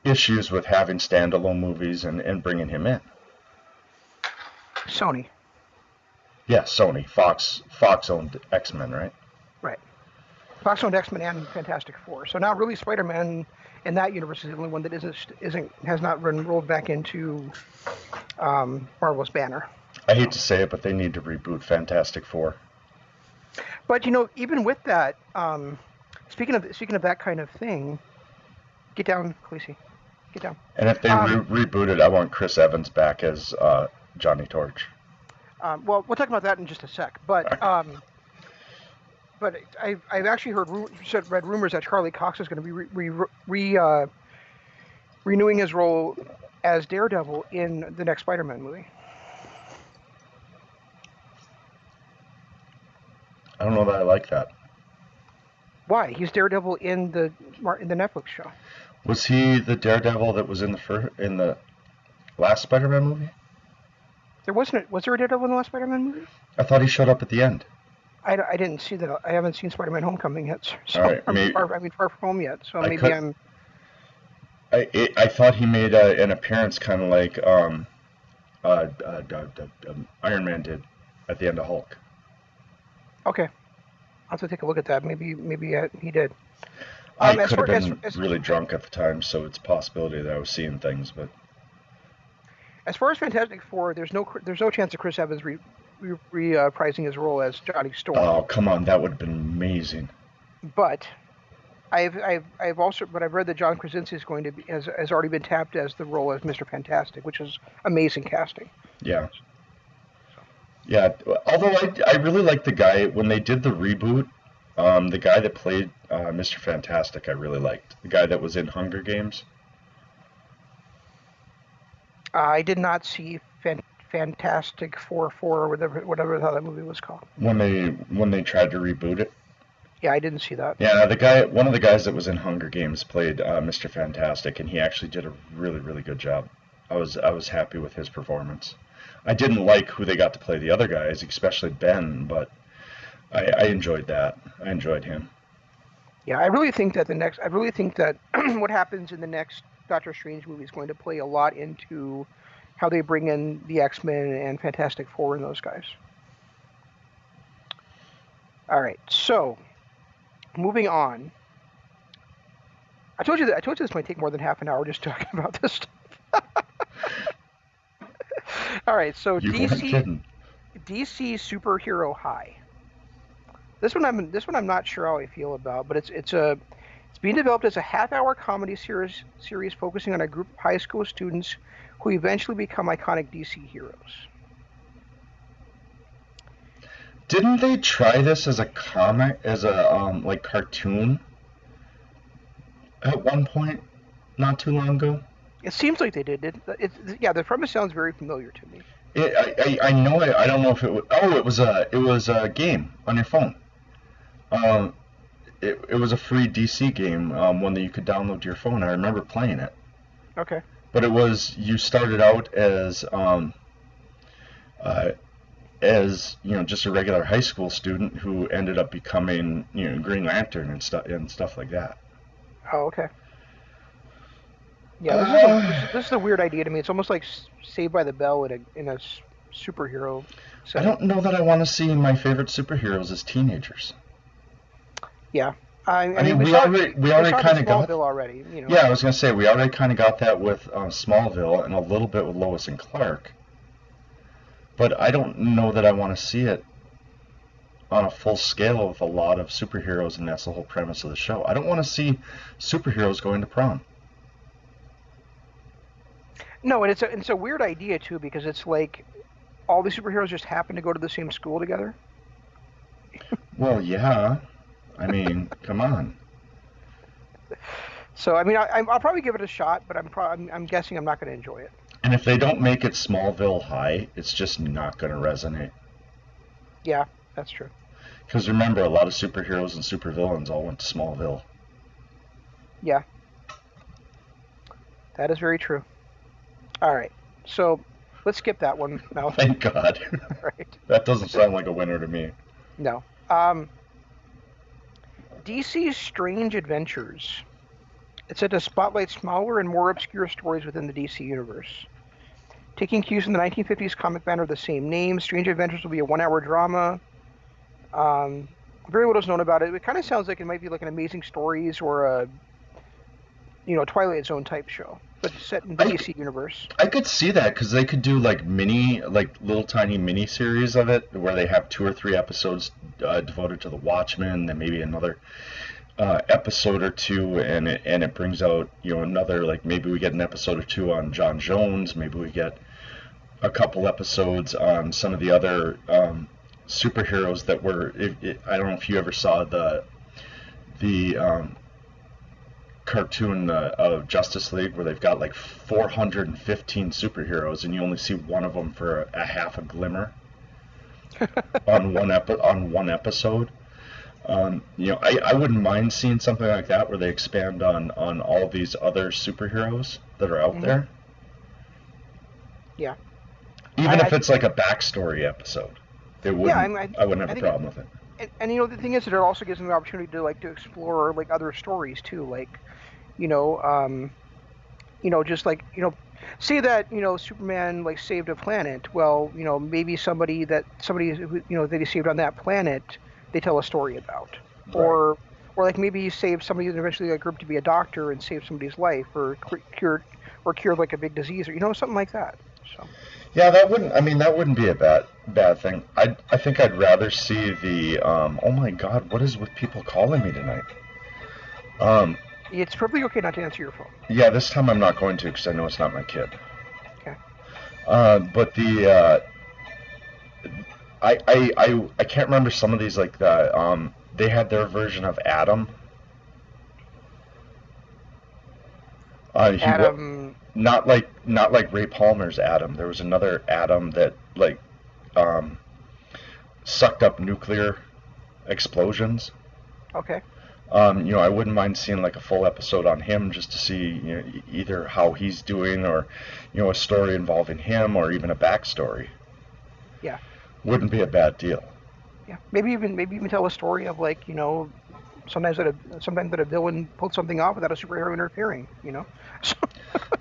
[SPEAKER 2] issues with having standalone movies and bringing him in.
[SPEAKER 1] Sony.
[SPEAKER 2] Yeah, Sony. Fox owned X-Men, right?
[SPEAKER 1] Right. Fox owned X-Men and Fantastic Four. So now really Spider-Man in that universe is the only one that has not been rolled back into Marvel's banner.
[SPEAKER 2] I hate to say it, but they need to reboot Fantastic Four.
[SPEAKER 1] But even with that, speaking of that kind of thing, get down, Khaleesi. Get down.
[SPEAKER 2] And if they reboot it, I want Chris Evans back as Johnny Torch.
[SPEAKER 1] Well, we'll talk about that in just a sec. But but I've actually read rumors that Charlie Cox is going to be renewing his role as Daredevil in the next Spider-Man movie.
[SPEAKER 2] I don't know that I like that.
[SPEAKER 1] Why? He's Daredevil in the Netflix show.
[SPEAKER 2] Was he the Daredevil that was in the last Spider-Man movie?
[SPEAKER 1] Was there a Daredevil in the last Spider-Man movie?
[SPEAKER 2] I thought he showed up at the end.
[SPEAKER 1] I didn't see that. I haven't seen Spider-Man: Homecoming yet. So
[SPEAKER 2] all right,
[SPEAKER 1] far from home yet. So I'm.
[SPEAKER 2] I thought he made an appearance, kind of like Iron Man did at the end of Hulk.
[SPEAKER 1] Okay, I'll have to take a look at that. Maybe he did.
[SPEAKER 2] I could have been really drunk at the time, so it's a possibility that I was seeing things. But
[SPEAKER 1] As far as Fantastic Four, there's no chance of Chris Evans reprising his role as Johnny Storm.
[SPEAKER 2] Oh, come on, that would have been amazing.
[SPEAKER 1] But I've read that John Krasinski is going to be has already been tapped as the role as Mr. Fantastic, which is amazing casting.
[SPEAKER 2] Yeah. Yeah, although I really like the guy when they did the reboot. The guy that played Mr. Fantastic, I really liked. The guy that was in Hunger Games.
[SPEAKER 1] I did not see Fantastic Four or whatever how that movie was called.
[SPEAKER 2] When they tried to reboot it.
[SPEAKER 1] Yeah, I didn't see that.
[SPEAKER 2] Yeah, one of the guys that was in Hunger Games played Mr. Fantastic, and he actually did a really, really good job. I was happy with his performance. I didn't like who they got to play the other guys, especially Ben, but I enjoyed that. I enjoyed him.
[SPEAKER 1] Yeah, I really think that what happens in the next Doctor Strange movie is going to play a lot into how they bring in the X-Men and Fantastic Four and those guys. All right, so moving on. I told you this might take more than half an hour just talking about this stuff. All right, so DC Superhero High. This one I'm not sure how I feel about, but it's being developed as a half-hour comedy series focusing on a group of high school students who eventually become iconic DC heroes.
[SPEAKER 2] Didn't they try this as a comic, as a like cartoon at one point, not too long ago?
[SPEAKER 1] It seems like they did. Yeah, the premise sounds very familiar to me.
[SPEAKER 2] I know it. I don't know if it was. Oh, it was a game on your phone. It was a free DC game, one that you could download to your phone. I remember playing it.
[SPEAKER 1] Okay.
[SPEAKER 2] But you started out as just a regular high school student who ended up becoming Green Lantern and stuff like that.
[SPEAKER 1] Oh, okay. Yeah, this is a weird idea to me. It's almost like Saved by the Bell in a superhero setting.
[SPEAKER 2] I don't know that I want to see my favorite superheroes as teenagers.
[SPEAKER 1] Yeah.
[SPEAKER 2] I mean, we already kind of got
[SPEAKER 1] Smallville already.
[SPEAKER 2] Yeah, I was gonna say we already kind of got that with Smallville and a little bit with Lois and Clark. But I don't know that I want to see it on a full scale with a lot of superheroes, and that's the whole premise of the show. I don't want to see superheroes going to prom.
[SPEAKER 1] No, and it's a weird idea too, because it's like all the superheroes just happen to go to the same school together.
[SPEAKER 2] Well, yeah. I mean, come on.
[SPEAKER 1] So I mean, I'll probably give it a shot, but I'm guessing I'm not going to enjoy it.
[SPEAKER 2] And if they don't make it Smallville High, it's just not going to resonate.
[SPEAKER 1] Yeah, that's true.
[SPEAKER 2] Because remember, a lot of superheroes and supervillains all went to Smallville.
[SPEAKER 1] Yeah. That is very true. All right, so let's skip that one now.
[SPEAKER 2] Thank God.
[SPEAKER 1] Right.
[SPEAKER 2] That doesn't sound like a winner to me.
[SPEAKER 1] No. DC's Strange Adventures. It's set to spotlight smaller and more obscure stories within the DC universe. Taking cues from the 1950s comic banner of the same name, Strange Adventures will be a one-hour drama. Very little is known about it. It kind of sounds like it might be like an Amazing Stories or a Twilight Zone type show, but set in the DC universe.
[SPEAKER 2] I could see that because they could do like little tiny mini series of it where they have 2 or 3 episodes devoted to the Watchmen, then maybe another episode or 2, and it brings out another, like maybe we get an episode or 2 on John Jones, maybe we get a couple episodes on some of the other superheroes that were. I don't know if you ever saw the cartoon of Justice League where they've got like 415 superheroes and you only see one of them for a half a glimmer on one episode. I wouldn't mind seeing something like that where they expand on all these other superheroes that are out there.
[SPEAKER 1] Yeah.
[SPEAKER 2] Even if it's like a backstory episode, I wouldn't have a problem with it.
[SPEAKER 1] And the thing is that it also gives them the opportunity to explore like other stories too, like just like say that Superman like saved a planet. Well, maybe somebody who that he saved on that planet, they tell a story about, right. or like maybe he saved somebody that eventually grew up to be a doctor and saved somebody's life, or cured like a big disease, or something like that. So
[SPEAKER 2] Yeah, that wouldn't be a bad thing. I think I'd rather see the oh my God, what is with people calling me tonight? Um,
[SPEAKER 1] it's perfectly okay not to answer your phone.
[SPEAKER 2] yeah, this time I'm not going to because I know it's not my kid.
[SPEAKER 1] Okay.
[SPEAKER 2] But I can't remember some of these like the they had their version of Adam. He was
[SPEAKER 1] Adam.
[SPEAKER 2] not like Ray Palmer's Adam. There was another Adam that like um, sucked up nuclear explosions.
[SPEAKER 1] Okay.
[SPEAKER 2] I wouldn't mind seeing like a full episode on him just to see, either how he's doing or, a story involving him or even a backstory.
[SPEAKER 1] Yeah.
[SPEAKER 2] Wouldn't be a bad deal.
[SPEAKER 1] Yeah. Maybe even tell a story of like sometimes that a villain pulled something off without a superhero interfering. So,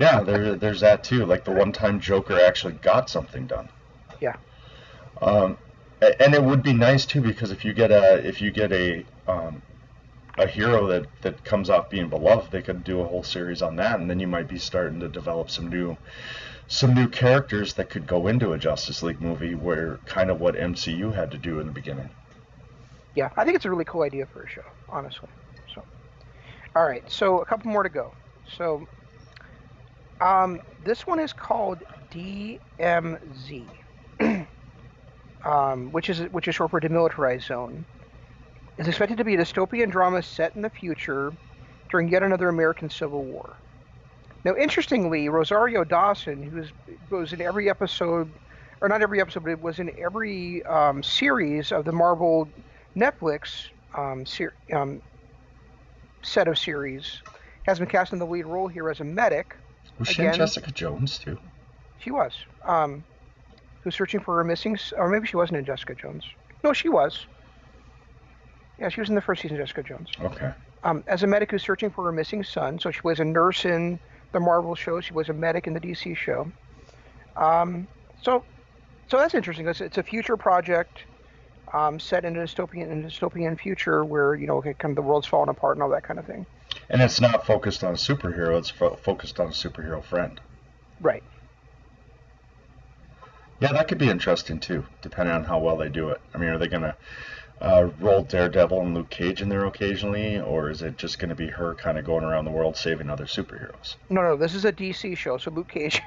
[SPEAKER 2] Yeah, there's that too. Like the one time Joker actually got something done.
[SPEAKER 1] yeah.
[SPEAKER 2] Um, and it would be nice too because if you get a hero that comes off being beloved, they could do a whole series on that, and then you might be starting to develop some new characters that could go into a Justice League movie, where kind of what MCU had to do in the beginning.
[SPEAKER 1] Yeah. I think it's a really cool idea for a show, honestly. So, all right. So a couple more to go. So, this one is called DMZ, which is short for Demilitarized Zone. Is expected to be a dystopian drama set in the future during yet another American Civil War. Now, interestingly, Rosario Dawson, who was in every episode, or not every episode, but it was in every series of the Marvel Netflix set of series, has been cast in the lead role here as a medic.
[SPEAKER 2] Was she in Jessica Jones too?
[SPEAKER 1] She was. Who's searching for her missing, or maybe she wasn't in Jessica Jones. No, she was. Yeah, she was in the first season of Jessica Jones.
[SPEAKER 2] Okay.
[SPEAKER 1] As a medic who's searching for her missing son. So she was a nurse in the Marvel show. She was a medic in the DC show. So that's interesting. It's a future project set in a dystopian future where kind of the world's falling apart and all that kind of thing.
[SPEAKER 2] And it's not focused on a superhero. It's focused on a superhero friend.
[SPEAKER 1] Right.
[SPEAKER 2] Yeah, that could be interesting too, depending on how well they do it. I mean, are they gonna roll Daredevil and Luke Cage in there occasionally, or is it just going to be her kind of going around the world saving other superheroes?
[SPEAKER 1] No, this is a DC show, so Luke Cage.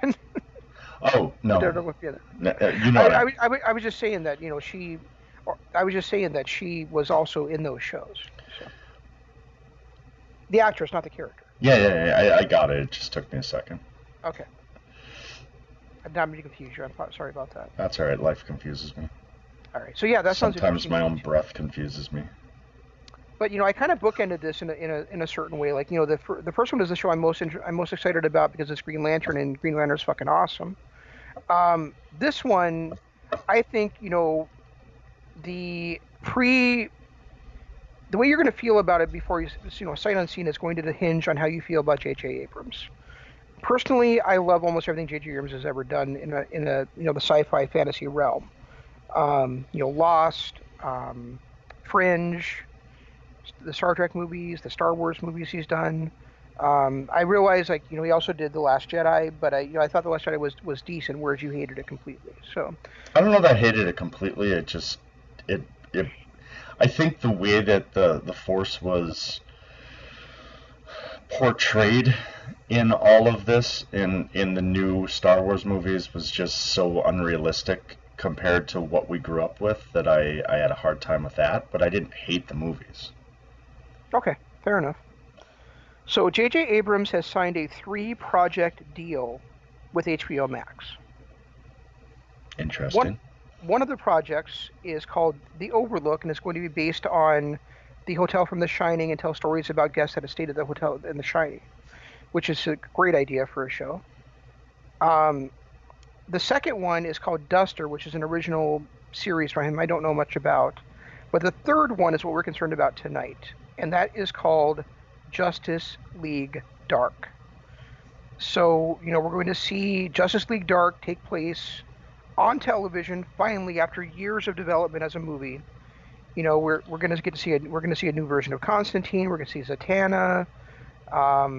[SPEAKER 2] Oh no,
[SPEAKER 1] Daredevil, I was just saying that I was just saying that she was also in those shows. So. The actress, not the character.
[SPEAKER 2] Yeah, I got it. It just took me a second.
[SPEAKER 1] Okay. I'm not to confuse you. I'm sorry about that.
[SPEAKER 2] That's all right. Life confuses me.
[SPEAKER 1] All right. So yeah, that sounds
[SPEAKER 2] interesting. Sometimes my own breath confuses me.
[SPEAKER 1] But I kind of bookended this in a certain way. Like the first one is the show I'm most excited about because it's Green Lantern and Green Lantern's fucking awesome. This one, I think the way you're going to feel about it before you sight unseen is going to hinge on how you feel about J.J. Abrams. Personally, I love almost everything J.J. Abrams has ever done in the sci-fi fantasy realm. Lost, Fringe, the Star Trek movies, the Star Wars movies he's done. I realize he also did The Last Jedi, but I thought The Last Jedi was decent, whereas you hated it completely. So
[SPEAKER 2] I don't know that I hated it completely. I think the way that the Force was portrayed in all of this in the new Star Wars movies was just so unrealistic compared to what we grew up with that I had a hard time with that, but I didn't hate the movies.
[SPEAKER 1] Okay, fair enough. So J.J. Abrams has signed a 3-project deal with HBO Max.
[SPEAKER 2] Interesting.
[SPEAKER 1] One of the projects is called The Overlook, and it's going to be based on the hotel from The Shining and tell stories about guests that have stayed at the hotel in The Shining, which is a great idea for a show. The second one is called Duster, which is an original series from him I don't know much about. But the third one is what we're concerned about tonight, and that is called Justice League Dark. So, we're going to see Justice League Dark take place on television finally after years of development as a movie. We're going to get to see a new version of Constantine. We're going to see Zatanna.
[SPEAKER 2] Are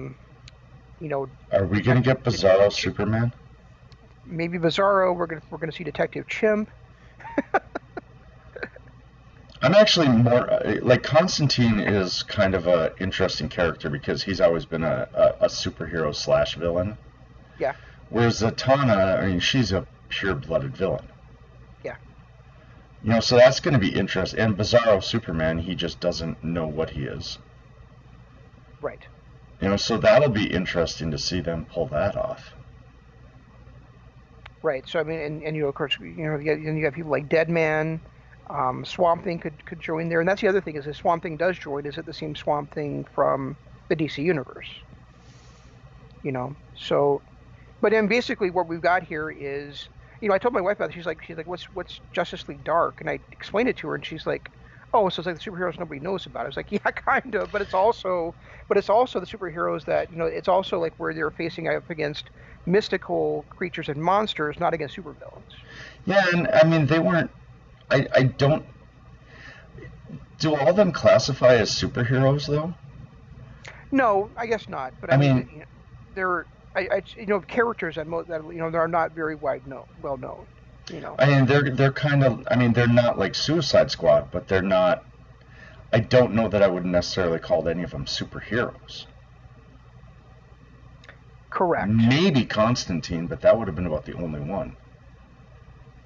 [SPEAKER 2] we going to get Bizarro Superman?
[SPEAKER 1] maybe Bizarro. We're gonna see Detective Chimp.
[SPEAKER 2] I'm actually more like Constantine is kind of a interesting character because he's always been a superhero slash villain.
[SPEAKER 1] Yeah,
[SPEAKER 2] Whereas Zatanna, I mean, she's a pure-blooded villain.
[SPEAKER 1] yeah,
[SPEAKER 2] So that's going to be interesting. And Bizarro Superman, he just doesn't know what he is.
[SPEAKER 1] right,
[SPEAKER 2] So that'll be interesting to see them pull that off.
[SPEAKER 1] right. So I mean, and of course, you have people like Deadman. Swamp Thing could join there, and that's the other thing is if Swamp Thing does join, is it the same Swamp Thing from the DC universe? So, but then basically what we've got here is, I told my wife about it. She's like, what's Justice League Dark? And I explained it to her, and she's like, oh, so it's like the superheroes nobody knows about. I was like, yeah, kind of, but it's also the superheroes that it's also like where they're facing up against mystical creatures and monsters, not against supervillains.
[SPEAKER 2] Yeah, and I mean, they weren't. I don't. Do all of them classify as superheroes, though?
[SPEAKER 1] No, I guess not. But
[SPEAKER 2] I
[SPEAKER 1] I mean,
[SPEAKER 2] mean,
[SPEAKER 1] they're characters that are not very well known.
[SPEAKER 2] I mean, they're kind of. I mean, they're not like Suicide Squad, but they're not. I don't know that I would necessarily call any of them superheroes.
[SPEAKER 1] Correct.
[SPEAKER 2] Maybe Constantine, but that would have been about the only one.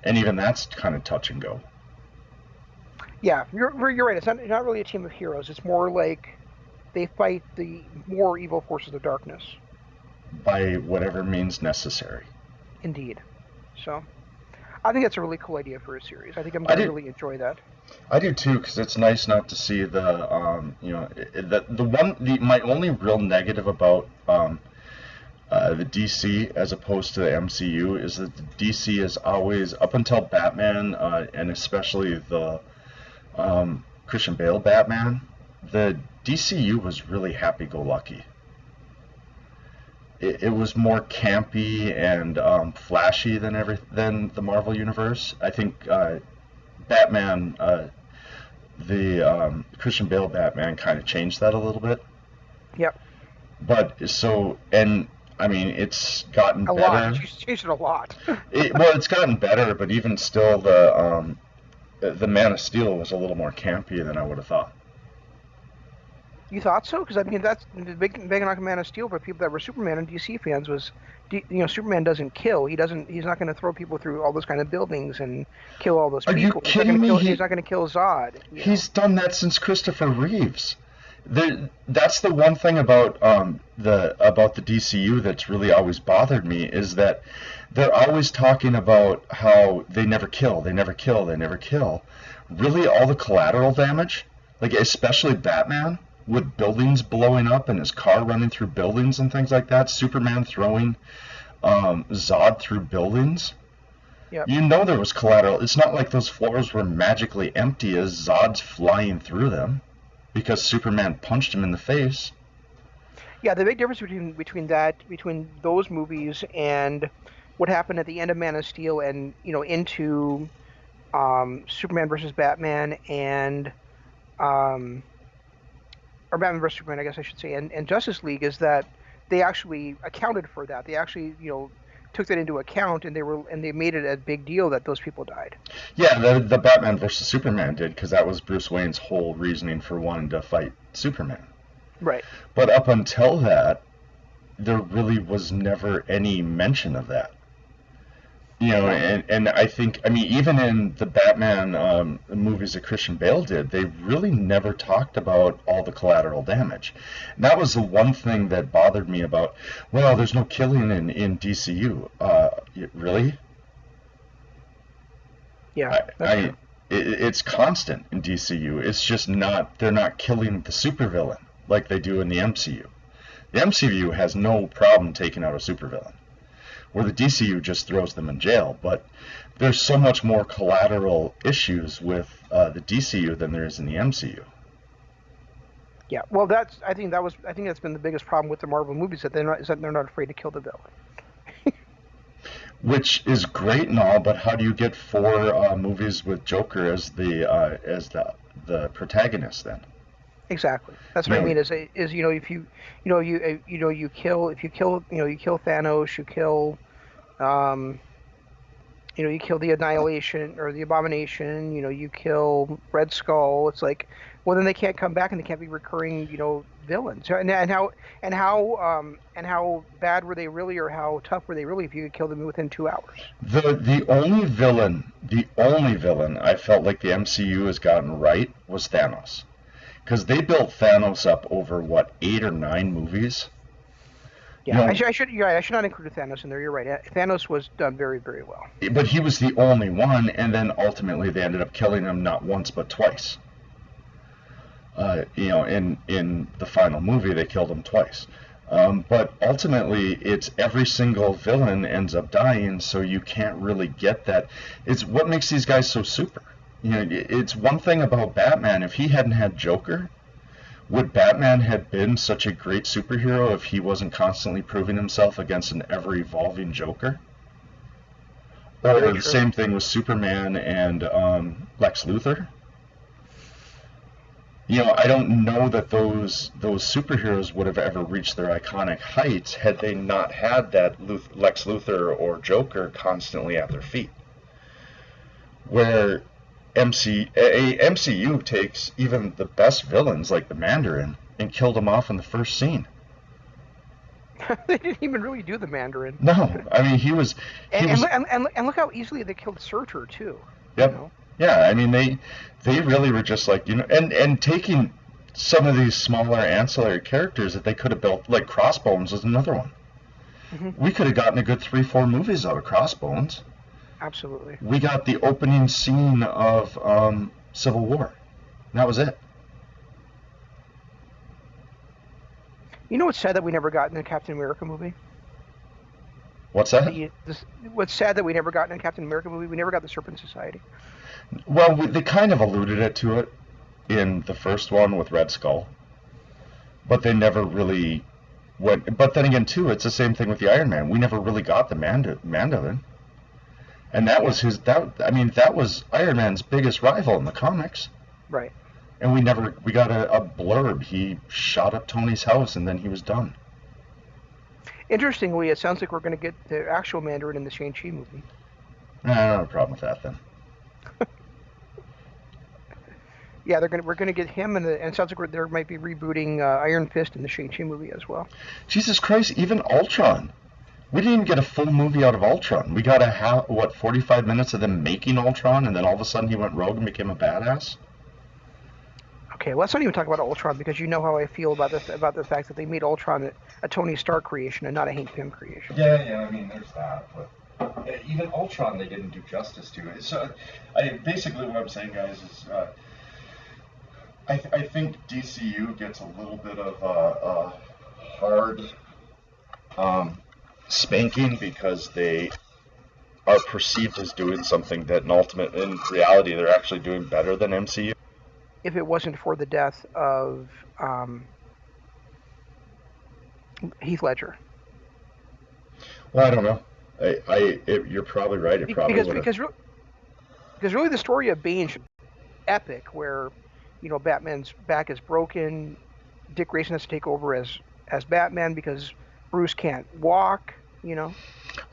[SPEAKER 2] And even that's kind of touch and go.
[SPEAKER 1] Yeah, you're right. It's not really a team of heroes. It's more like they fight the more evil forces of darkness.
[SPEAKER 2] By whatever means necessary.
[SPEAKER 1] Indeed. So, I think that's a really cool idea for a series. I think I'm
[SPEAKER 2] I
[SPEAKER 1] going to
[SPEAKER 2] do,
[SPEAKER 1] really enjoy that.
[SPEAKER 2] I do too, because it's nice not to see my only real negative about the DC as opposed to the MCU is that the DC is always, up until Batman, and especially the Christian Bale Batman, the DCU was really happy-go-lucky. It was more campy and flashy than the Marvel universe. I think Batman, the Christian Bale Batman, kind of changed that a little bit.
[SPEAKER 1] Yep.
[SPEAKER 2] But so, and I mean, it's gotten
[SPEAKER 1] A lot.
[SPEAKER 2] better.
[SPEAKER 1] She's changed it a lot.
[SPEAKER 2] Well, it's gotten better, but even still, the Man of Steel was a little more campy than I would have thought.
[SPEAKER 1] You thought so? Because I mean, that's the big knock on Man of Steel for people that were Superman and DC fans was, Superman doesn't kill. He's not going to throw people through all those kind of buildings and kill all those
[SPEAKER 2] Are you
[SPEAKER 1] people.
[SPEAKER 2] kidding me?
[SPEAKER 1] He's not going to kill Zod.
[SPEAKER 2] He's done that since Christopher Reeves. That's the one thing about the DCU that's really always bothered me is that they're always talking about how they never kill, they never kill, they never kill. Really, all the collateral damage, like especially Batman, with buildings blowing up and his car running through buildings and things like that, Superman throwing Zod through buildings.
[SPEAKER 1] Yep.
[SPEAKER 2] There was collateral. It's not like those floors were magically empty as Zod's flying through them because Superman punched him in the face.
[SPEAKER 1] Yeah, the big difference between those movies and what happened at the end of Man of Steel and into Superman versus Batman and or Batman vs Superman, I guess I should say, and Justice League is that they actually accounted for that. They actually took that into account, and they made it a big deal that those people died.
[SPEAKER 2] Yeah, the Batman versus Superman did, because that was Bruce Wayne's whole reasoning for wanting to fight Superman.
[SPEAKER 1] Right.
[SPEAKER 2] But up until that, there really was never any mention of that. And I think, I mean, even in the Batman movies that Christian Bale did, they really never talked about all the collateral damage. And that was the one thing that bothered me about, well, there's no killing in DCU. Really?
[SPEAKER 1] Yeah, that's true.
[SPEAKER 2] It's constant in DCU. It's just they're not killing the supervillain like they do in the MCU. The MCU has no problem taking out a supervillain, where the DCU just throws them in jail. But there's so much more collateral issues with the DCU than there is in the MCU.
[SPEAKER 1] Yeah, well, I think that's been the biggest problem with the Marvel movies that they're not afraid to kill the villain.
[SPEAKER 2] Which is great and all, but how do you get 4 movies with Joker as the protagonist then?
[SPEAKER 1] Exactly. That's what I mean. Is if you kill Thanos, you kill You kill the Annihilation or the Abomination. You kill Red Skull. It's like, well, then they can't come back and they can't be recurring, villains. And how bad were they really, or how tough were they really if you could kill them within 2 hours?
[SPEAKER 2] The only villain I felt like the MCU has gotten right was Thanos, because they built Thanos up over what, 8 or 9 movies. You
[SPEAKER 1] Yeah,
[SPEAKER 2] know,
[SPEAKER 1] you're right. I should not include Thanos in there. You're right. Thanos was done very, very well.
[SPEAKER 2] but he was the only one, and then ultimately they ended up killing him not once but twice. In the final movie, they killed him twice. But ultimately, it's every single villain ends up dying, so you can't really get that. It's what makes these guys so super. It's one thing about Batman. If he hadn't had Joker, would Batman have been such a great superhero if he wasn't constantly proving himself against an ever-evolving Joker? Or
[SPEAKER 1] Very
[SPEAKER 2] the
[SPEAKER 1] true.
[SPEAKER 2] same thing with Superman and Lex Luthor. I don't know that those superheroes would have ever reached their iconic heights had they not had that Lex Luthor or Joker constantly at their feet. Where MCU takes even the best villains like the Mandarin and killed them off in the first scene.
[SPEAKER 1] They didn't even really do the Mandarin.
[SPEAKER 2] No, I mean he
[SPEAKER 1] And,
[SPEAKER 2] was.
[SPEAKER 1] and look how easily they killed Surtur too. You
[SPEAKER 2] Yep.
[SPEAKER 1] know.
[SPEAKER 2] Yeah, I mean they really were just like, and taking some of these smaller ancillary characters that they could have built, like Crossbones was another one.
[SPEAKER 1] Hmm.
[SPEAKER 2] We could have gotten a good 3-4 movies out of Crossbones.
[SPEAKER 1] Absolutely.
[SPEAKER 2] We got the opening scene of Civil War. And that was it.
[SPEAKER 1] You know what's sad that we never got in the Captain America movie?
[SPEAKER 2] What's that?
[SPEAKER 1] What's sad that we never got in a Captain America movie? We never got the Serpent Society.
[SPEAKER 2] Well, they kind of alluded it to it in the first one with Red Skull, but they never really went. But then again, too, it's the same thing with the Iron Man. We never really got the Mandarin, and that
[SPEAKER 1] Yeah.
[SPEAKER 2] was that was Iron Man's biggest rival in the comics.
[SPEAKER 1] Right.
[SPEAKER 2] And we got a blurb. He shot up Tony's house, and then he was done.
[SPEAKER 1] Interestingly, it sounds like we're going to get the actual Mandarin in the Shang-Chi movie.
[SPEAKER 2] I don't have a problem with that then.
[SPEAKER 1] Yeah, we're gonna get him, and it sounds like they might be rebooting Iron Fist in the Shang-Chi movie as well.
[SPEAKER 2] Jesus Christ, even Ultron. We didn't even get a full movie out of Ultron. We got 45 minutes of them making Ultron, and then all of a sudden he went rogue and became a badass?
[SPEAKER 1] Okay, let's not even talk about Ultron, because you know how I feel about the fact that they made Ultron a Tony Stark creation and not a Hank Pym creation.
[SPEAKER 2] Yeah, I mean, there's that, but even Ultron they didn't do justice to it. So, basically what I'm saying, guys, is I think DCU gets a little bit of a hard spanking because they are perceived as doing something that in reality they're actually doing better than MCU.
[SPEAKER 1] If it wasn't for the death of Heath Ledger,
[SPEAKER 2] Well, I don't know. You're probably right. It probably
[SPEAKER 1] because
[SPEAKER 2] would have.
[SPEAKER 1] because really the story of Bane should be epic, where Batman's back is broken, Dick Grayson has to take over as Batman because Bruce can't walk.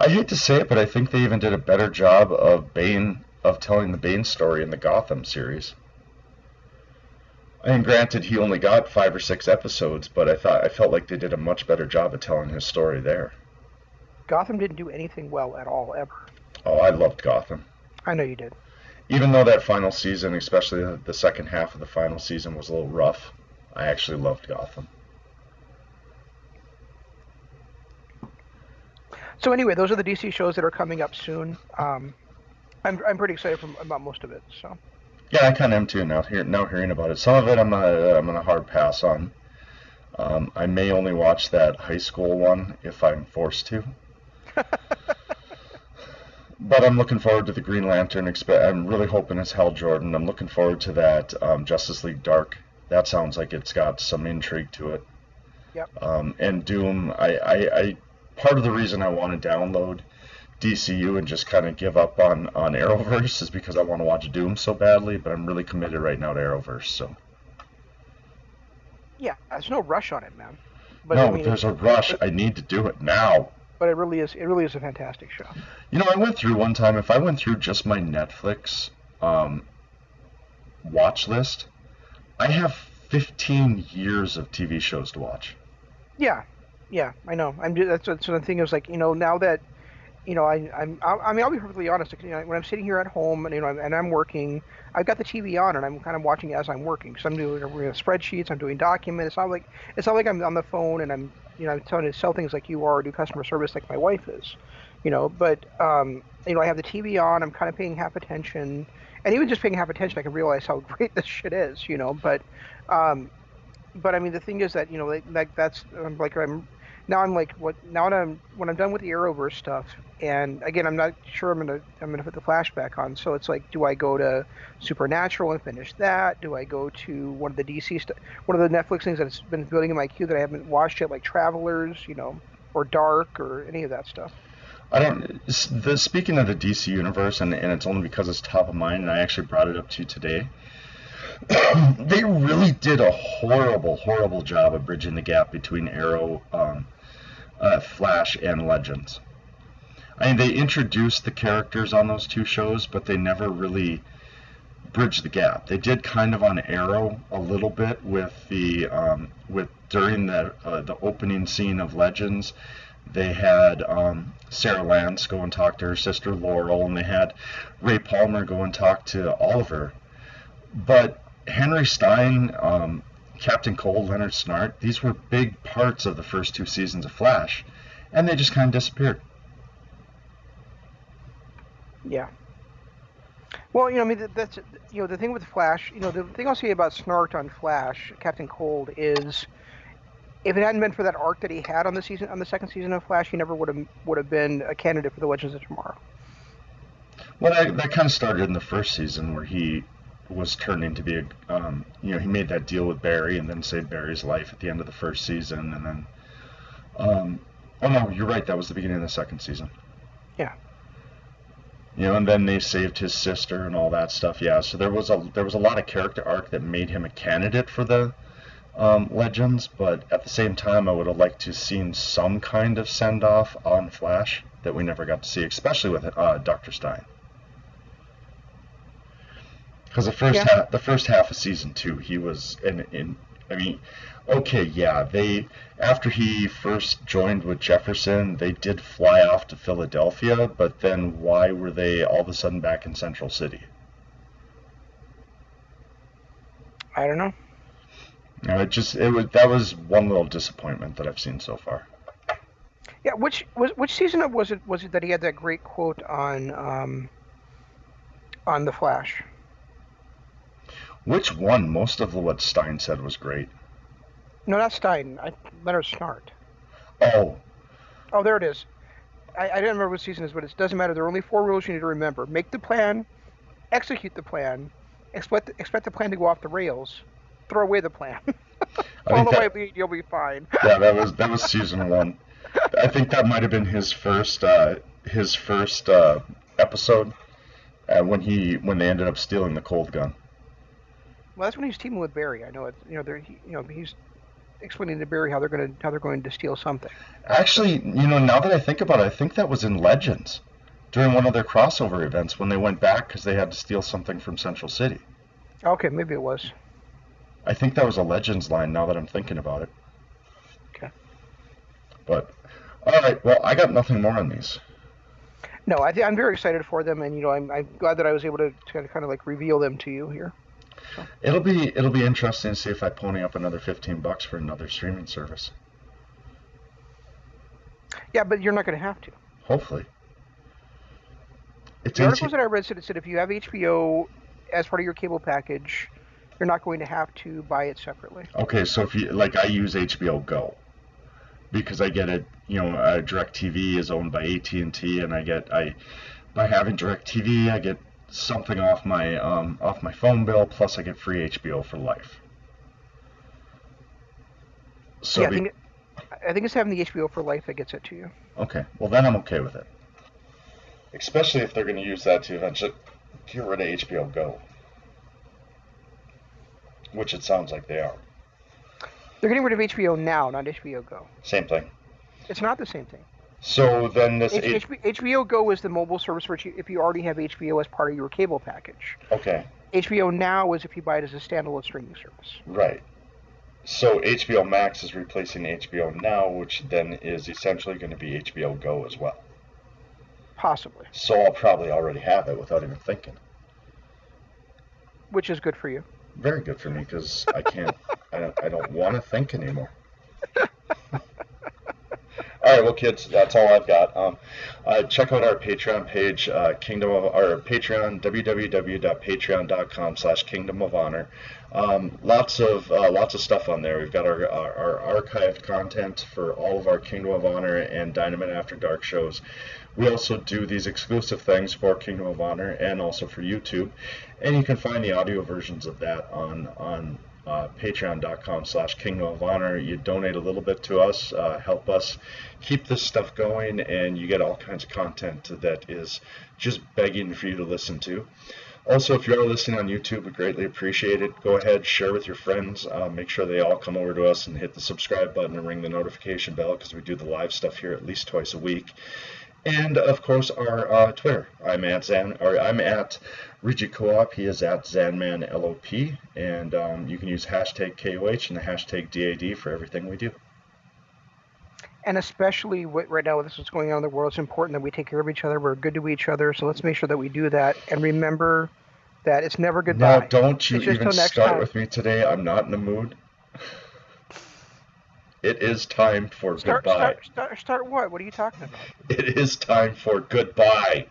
[SPEAKER 2] I hate to say it, but I think they even did a better job of telling the Bane story in the Gotham series. And granted, he only got 5 or 6 episodes, but I felt like they did a much better job of telling his story there.
[SPEAKER 1] Gotham didn't do anything well at all, ever.
[SPEAKER 2] Oh, I loved Gotham.
[SPEAKER 1] I know you did.
[SPEAKER 2] Even though that final season, especially the second half of the final season, was a little rough, I actually loved Gotham.
[SPEAKER 1] So anyway, those are the DC shows that are coming up soon. I'm pretty excited about most of it. So
[SPEAKER 2] Yeah, I kind of am too now. Hearing about it, some of it I'm a hard pass on. I may only watch that high school one if I'm forced to. But I'm looking forward to the Green Lantern. I'm really hoping it's Hal Jordan. I'm looking forward to that Justice League Dark. That sounds like it's got some intrigue to it.
[SPEAKER 1] Yep.
[SPEAKER 2] And Doom. I part of the reason I want to download DCU and just kind of give up on Arrowverse is because I want to watch Doom so badly. But I'm really committed right now to Arrowverse. So.
[SPEAKER 1] Yeah, there's no rush on it, man. But
[SPEAKER 2] No,
[SPEAKER 1] I mean,
[SPEAKER 2] there's a rush. I need to do it now.
[SPEAKER 1] but it really is. It really is a fantastic show.
[SPEAKER 2] You know, I went through one time. If I went through just my Netflix um, watch list, I have 15 years of TV shows to watch.
[SPEAKER 1] Yeah, yeah, I know. So the thing is like now that I mean I'll be perfectly honest. Like, when I'm sitting here at home and and I'm working, I've got the TV on and I'm kind of watching as I'm working. So I'm doing spreadsheets, I'm doing documents. It's not like I'm on the phone and I'm trying to sell things like you are or do customer service like my wife is. But I have the TV on. I'm kind of paying half attention, and even just paying half attention, I can realize how great this shit is. Um, but I mean, the thing is that like that's like I'm like what now when I'm done with the Arrowverse stuff, and again, I'm not sure I'm gonna put the flashback on. So it's like, do I go to Supernatural and finish that? Do I go to one of the one of the Netflix things that's been building in my queue that I haven't watched yet, like Travelers, or Dark, or any of that stuff?
[SPEAKER 2] I don't. Speaking of the DC universe, and it's only because it's top of mind, and I actually brought it up to you today. They really did a horrible, horrible job of bridging the gap between Arrow, Flash, and Legends. I mean, they introduced the characters on those two shows, but they never really bridged the gap. They did kind of on Arrow a little bit with with during the opening scene of Legends. They had Sarah Lance go and talk to her sister Laurel, and they had Ray Palmer go and talk to Oliver. But Henry Stein, Captain Cold, Leonard Snart, these were big parts of the first two seasons of Flash, and they just kind of disappeared.
[SPEAKER 1] Yeah. Well, I mean that's the thing with Flash. The thing I'll say about Snart on Flash, Captain Cold, is if it hadn't been for that arc that he had on the second season of Flash, he never would have been a candidate for the Legends of Tomorrow.
[SPEAKER 2] Well, that kind of started in the first season where he was turned into be he made that deal with Barry and then saved Barry's life at the end of the first season, and then oh no, you're right, that was the beginning of the second season.
[SPEAKER 1] Yeah.
[SPEAKER 2] And then they saved his sister and all that stuff. Yeah, so there was a lot of character arc that made him a candidate for the Legends, but at the same time, I would have liked to have seen some kind of send off on Flash that we never got to see, especially with Dr. Stein. Because the first half of season 2, he was I mean, okay, yeah, after he first joined with Jefferson, they did fly off to Philadelphia, but then why were they all of a sudden back in Central City?
[SPEAKER 1] I don't know.
[SPEAKER 2] That was one little disappointment that I've seen so far.
[SPEAKER 1] Yeah, which season was it that he had that great quote on the Flash?
[SPEAKER 2] Which one? Most of what Stein said was great.
[SPEAKER 1] No, not Stein. Leonard Snart.
[SPEAKER 2] Oh.
[SPEAKER 1] Oh, there it is. I didn't remember what season it is, but it doesn't matter. There are only 4 rules you need to remember: make the plan, execute the plan, expect the plan to go off the rails, throw away the plan. Follow my lead, you'll be fine.
[SPEAKER 2] Yeah, that was season 1. I think that might have been his first episode when they ended up stealing the cold gun.
[SPEAKER 1] Well, that's when he's teaming with Barry. I know it. He's explaining to Barry how they're going to steal something.
[SPEAKER 2] Actually, now that I think about it, I think that was in Legends during one of their crossover events when they went back because they had to steal something from Central City.
[SPEAKER 1] Okay, maybe it was.
[SPEAKER 2] I think that was a Legends line. Now that I'm thinking about it.
[SPEAKER 1] Okay.
[SPEAKER 2] But all right, well, I got nothing more on these.
[SPEAKER 1] No, I'm very excited for them, and I'm glad that I was able to kind of like reveal them to you here. So.
[SPEAKER 2] It'll be interesting to see if I pony up another $15 for another streaming service.
[SPEAKER 1] Yeah, but you're not going to have to.
[SPEAKER 2] Hopefully.
[SPEAKER 1] The articles that I read said if you have HBO as part of your cable package, you're not going to have to buy it separately.
[SPEAKER 2] Okay, so if you I use HBO Go because I get it. DirecTV is owned by AT&T, and by having DirecTV, I get something off my phone bill, plus I get free HBO for life. So
[SPEAKER 1] yeah, I think it's having the HBO for life that gets it to you.
[SPEAKER 2] Okay, well then I'm okay with it. Especially if they're going to use that to eventually get rid of HBO Go. Which it sounds like they are.
[SPEAKER 1] They're getting rid of HBO Now, not HBO Go.
[SPEAKER 2] Same thing.
[SPEAKER 1] It's not the same thing.
[SPEAKER 2] So then this
[SPEAKER 1] HBO Go is the mobile service if you already have HBO as part of your cable package.
[SPEAKER 2] okay,
[SPEAKER 1] HBO Now is if you buy it as a standalone streaming service.
[SPEAKER 2] right. So HBO Max is replacing HBO Now, which then is essentially going to be HBO Go as well.
[SPEAKER 1] Possibly.
[SPEAKER 2] So I'll probably already have it without even thinking.
[SPEAKER 1] Which is good for you.
[SPEAKER 2] Very good for me because I can't, I don't want to think anymore. All right, well, kids, that's all I've got. Check out our Patreon page, Kingdom of our Patreon, www.patreon.com/Kingdom of Honor. Lots of stuff on there. We've got our archived content for all of our Kingdom of Honor and Dynamite After Dark shows. We also do these exclusive things for Kingdom of Honor and also for YouTube, and you can find the audio versions of that on patreon.com/Kingdom of Honor. You donate a little bit to us, help us keep this stuff going, and you get all kinds of content that is just begging for you to listen to. Also, if you are listening on YouTube, we greatly appreciate it. Go ahead, share with your friends. Make sure they all come over to us and hit the subscribe button and ring the notification bell, because we do the live stuff here at least twice a week. And of course, our Twitter. I'm at Rigi Co-op. He is at ZanmanLOP. And you can use hashtag KOH and the hashtag DAD for everything we do.
[SPEAKER 1] And especially right now with this what's going on in the world, it's important that we take care of each other. We're good to each other, so let's make sure that we do that. And remember that it's never goodbye.
[SPEAKER 2] No, don't you even start with me today. I'm not in the mood. It is time for goodbye.
[SPEAKER 1] Start what? What are you talking about?
[SPEAKER 2] It is time for goodbye.